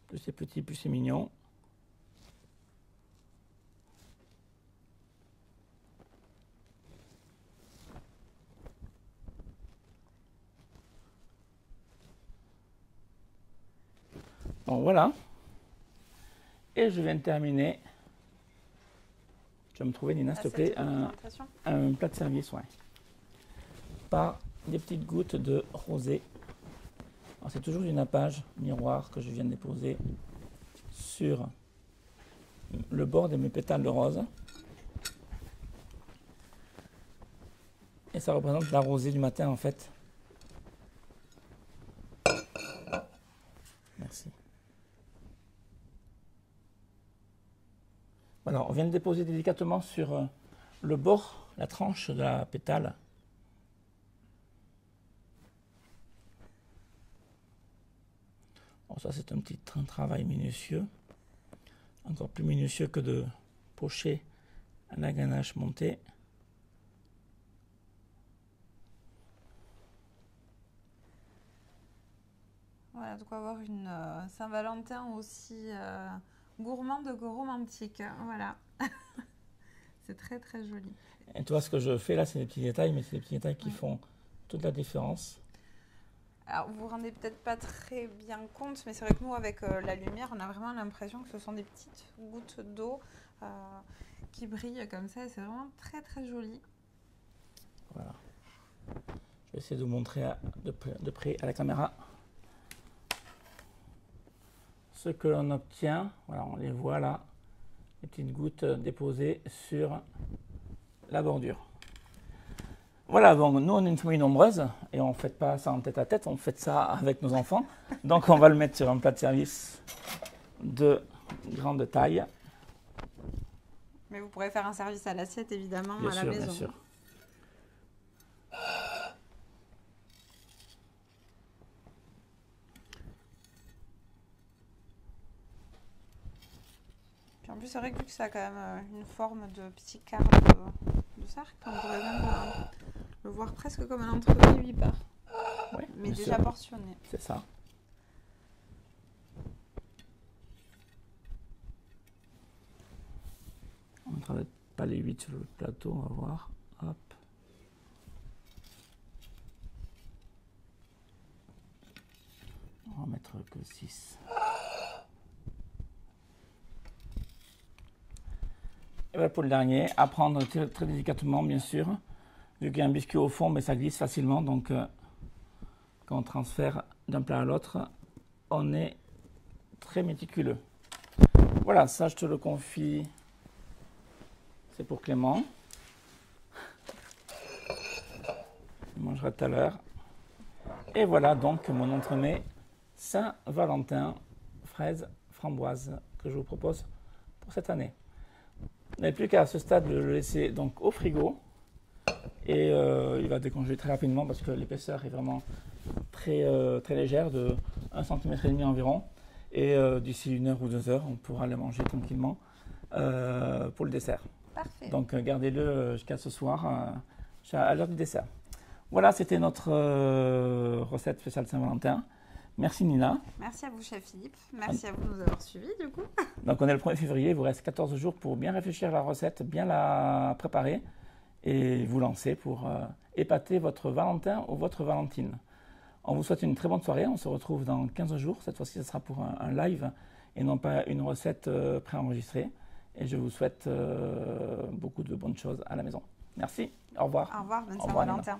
Plus c'est petit, plus c'est mignon. Donc voilà. Et je viens de terminer. Tu vas me trouver, Nina, s'il te plaît, un plat de service, ouais. Par des petites gouttes de rosé. C'est toujours du nappage miroir que je viens de déposer sur le bord de mes pétales de rose. Et ça représente la rosée du matin, en fait. Merci. Voilà, on vient de déposer délicatement sur le bord, la tranche de la pétale. Bon, ça, c'est un petit travail minutieux. Encore plus minutieux que de pocher à la ganache montée. Voilà, de quoi avoir une Saint-Valentin aussi gourmande que romantique. Voilà. C'est très très joli. Et toi, ce que je fais là, c'est des petits détails, mais c'est des petits détails qui font toute la différence. Alors, vous vous rendez peut-être pas très bien compte, mais c'est vrai que nous, avec la lumière, on a vraiment l'impression que ce sont des petites gouttes d'eau qui brillent comme ça. C'est vraiment très très joli. Voilà. Je vais essayer de vous montrer de près à la caméra ce que l'on obtient. Voilà, on les voit là, les petites gouttes déposées sur la bordure. Voilà, bon, nous on est une famille nombreuse et on ne fait pas ça en tête à tête, on fait ça avec nos enfants. Donc on va le mettre sur un plat de service de grande taille. Mais vous pourrez faire un service à l'assiette évidemment Bien à sûr, la maison. Bien sûr. Puis en plus c'est vrai que vu que ça a quand même une forme de petit quart de cercle, on pourrait même le voir presque comme un entrevivipare. Ouais, mais bien déjà sûr. portionné. C'est ça. On ne mettra pas les 8 sur le plateau, on va voir. Hop. On va mettre que 6. Et voilà pour le dernier. À prendre très, très délicatement, bien sûr. Vu qu'il y a un biscuit au fond, mais ça glisse facilement. Donc, quand on transfère d'un plat à l'autre, on est très méticuleux. Voilà, ça, je te le confie. C'est pour Clément. Il mangera tout à l'heure. Et voilà donc mon entremets Saint-Valentin, fraises, framboises, que je vous propose pour cette année. Vous n'avez plus qu'à ce stade le laisser donc au frigo. Et il va décongeler très rapidement parce que l'épaisseur est vraiment très, très légère, de 1,5 cm environ. Et d'ici 1 heure ou 2 heures, on pourra le manger tranquillement pour le dessert. Parfait. Donc gardez-le jusqu'à ce soir, à l'heure du dessert. Voilà, c'était notre recette spéciale Saint-Valentin. Merci Nina. Merci à vous, chef Philippe. Merci à vous de nous avoir suivis, du coup. Donc on est le 1er février, il vous reste 14 jours pour bien réfléchir à la recette, bien la préparer et vous lancer pour épater votre Valentin ou votre Valentine. On vous souhaite une très bonne soirée, on se retrouve dans 15 jours. Cette fois-ci, ce sera pour un live et non pas une recette préenregistrée. Et je vous souhaite beaucoup de bonnes choses à la maison. Merci, au revoir. Au revoir, bonne Au revoir, Saint-Valentin.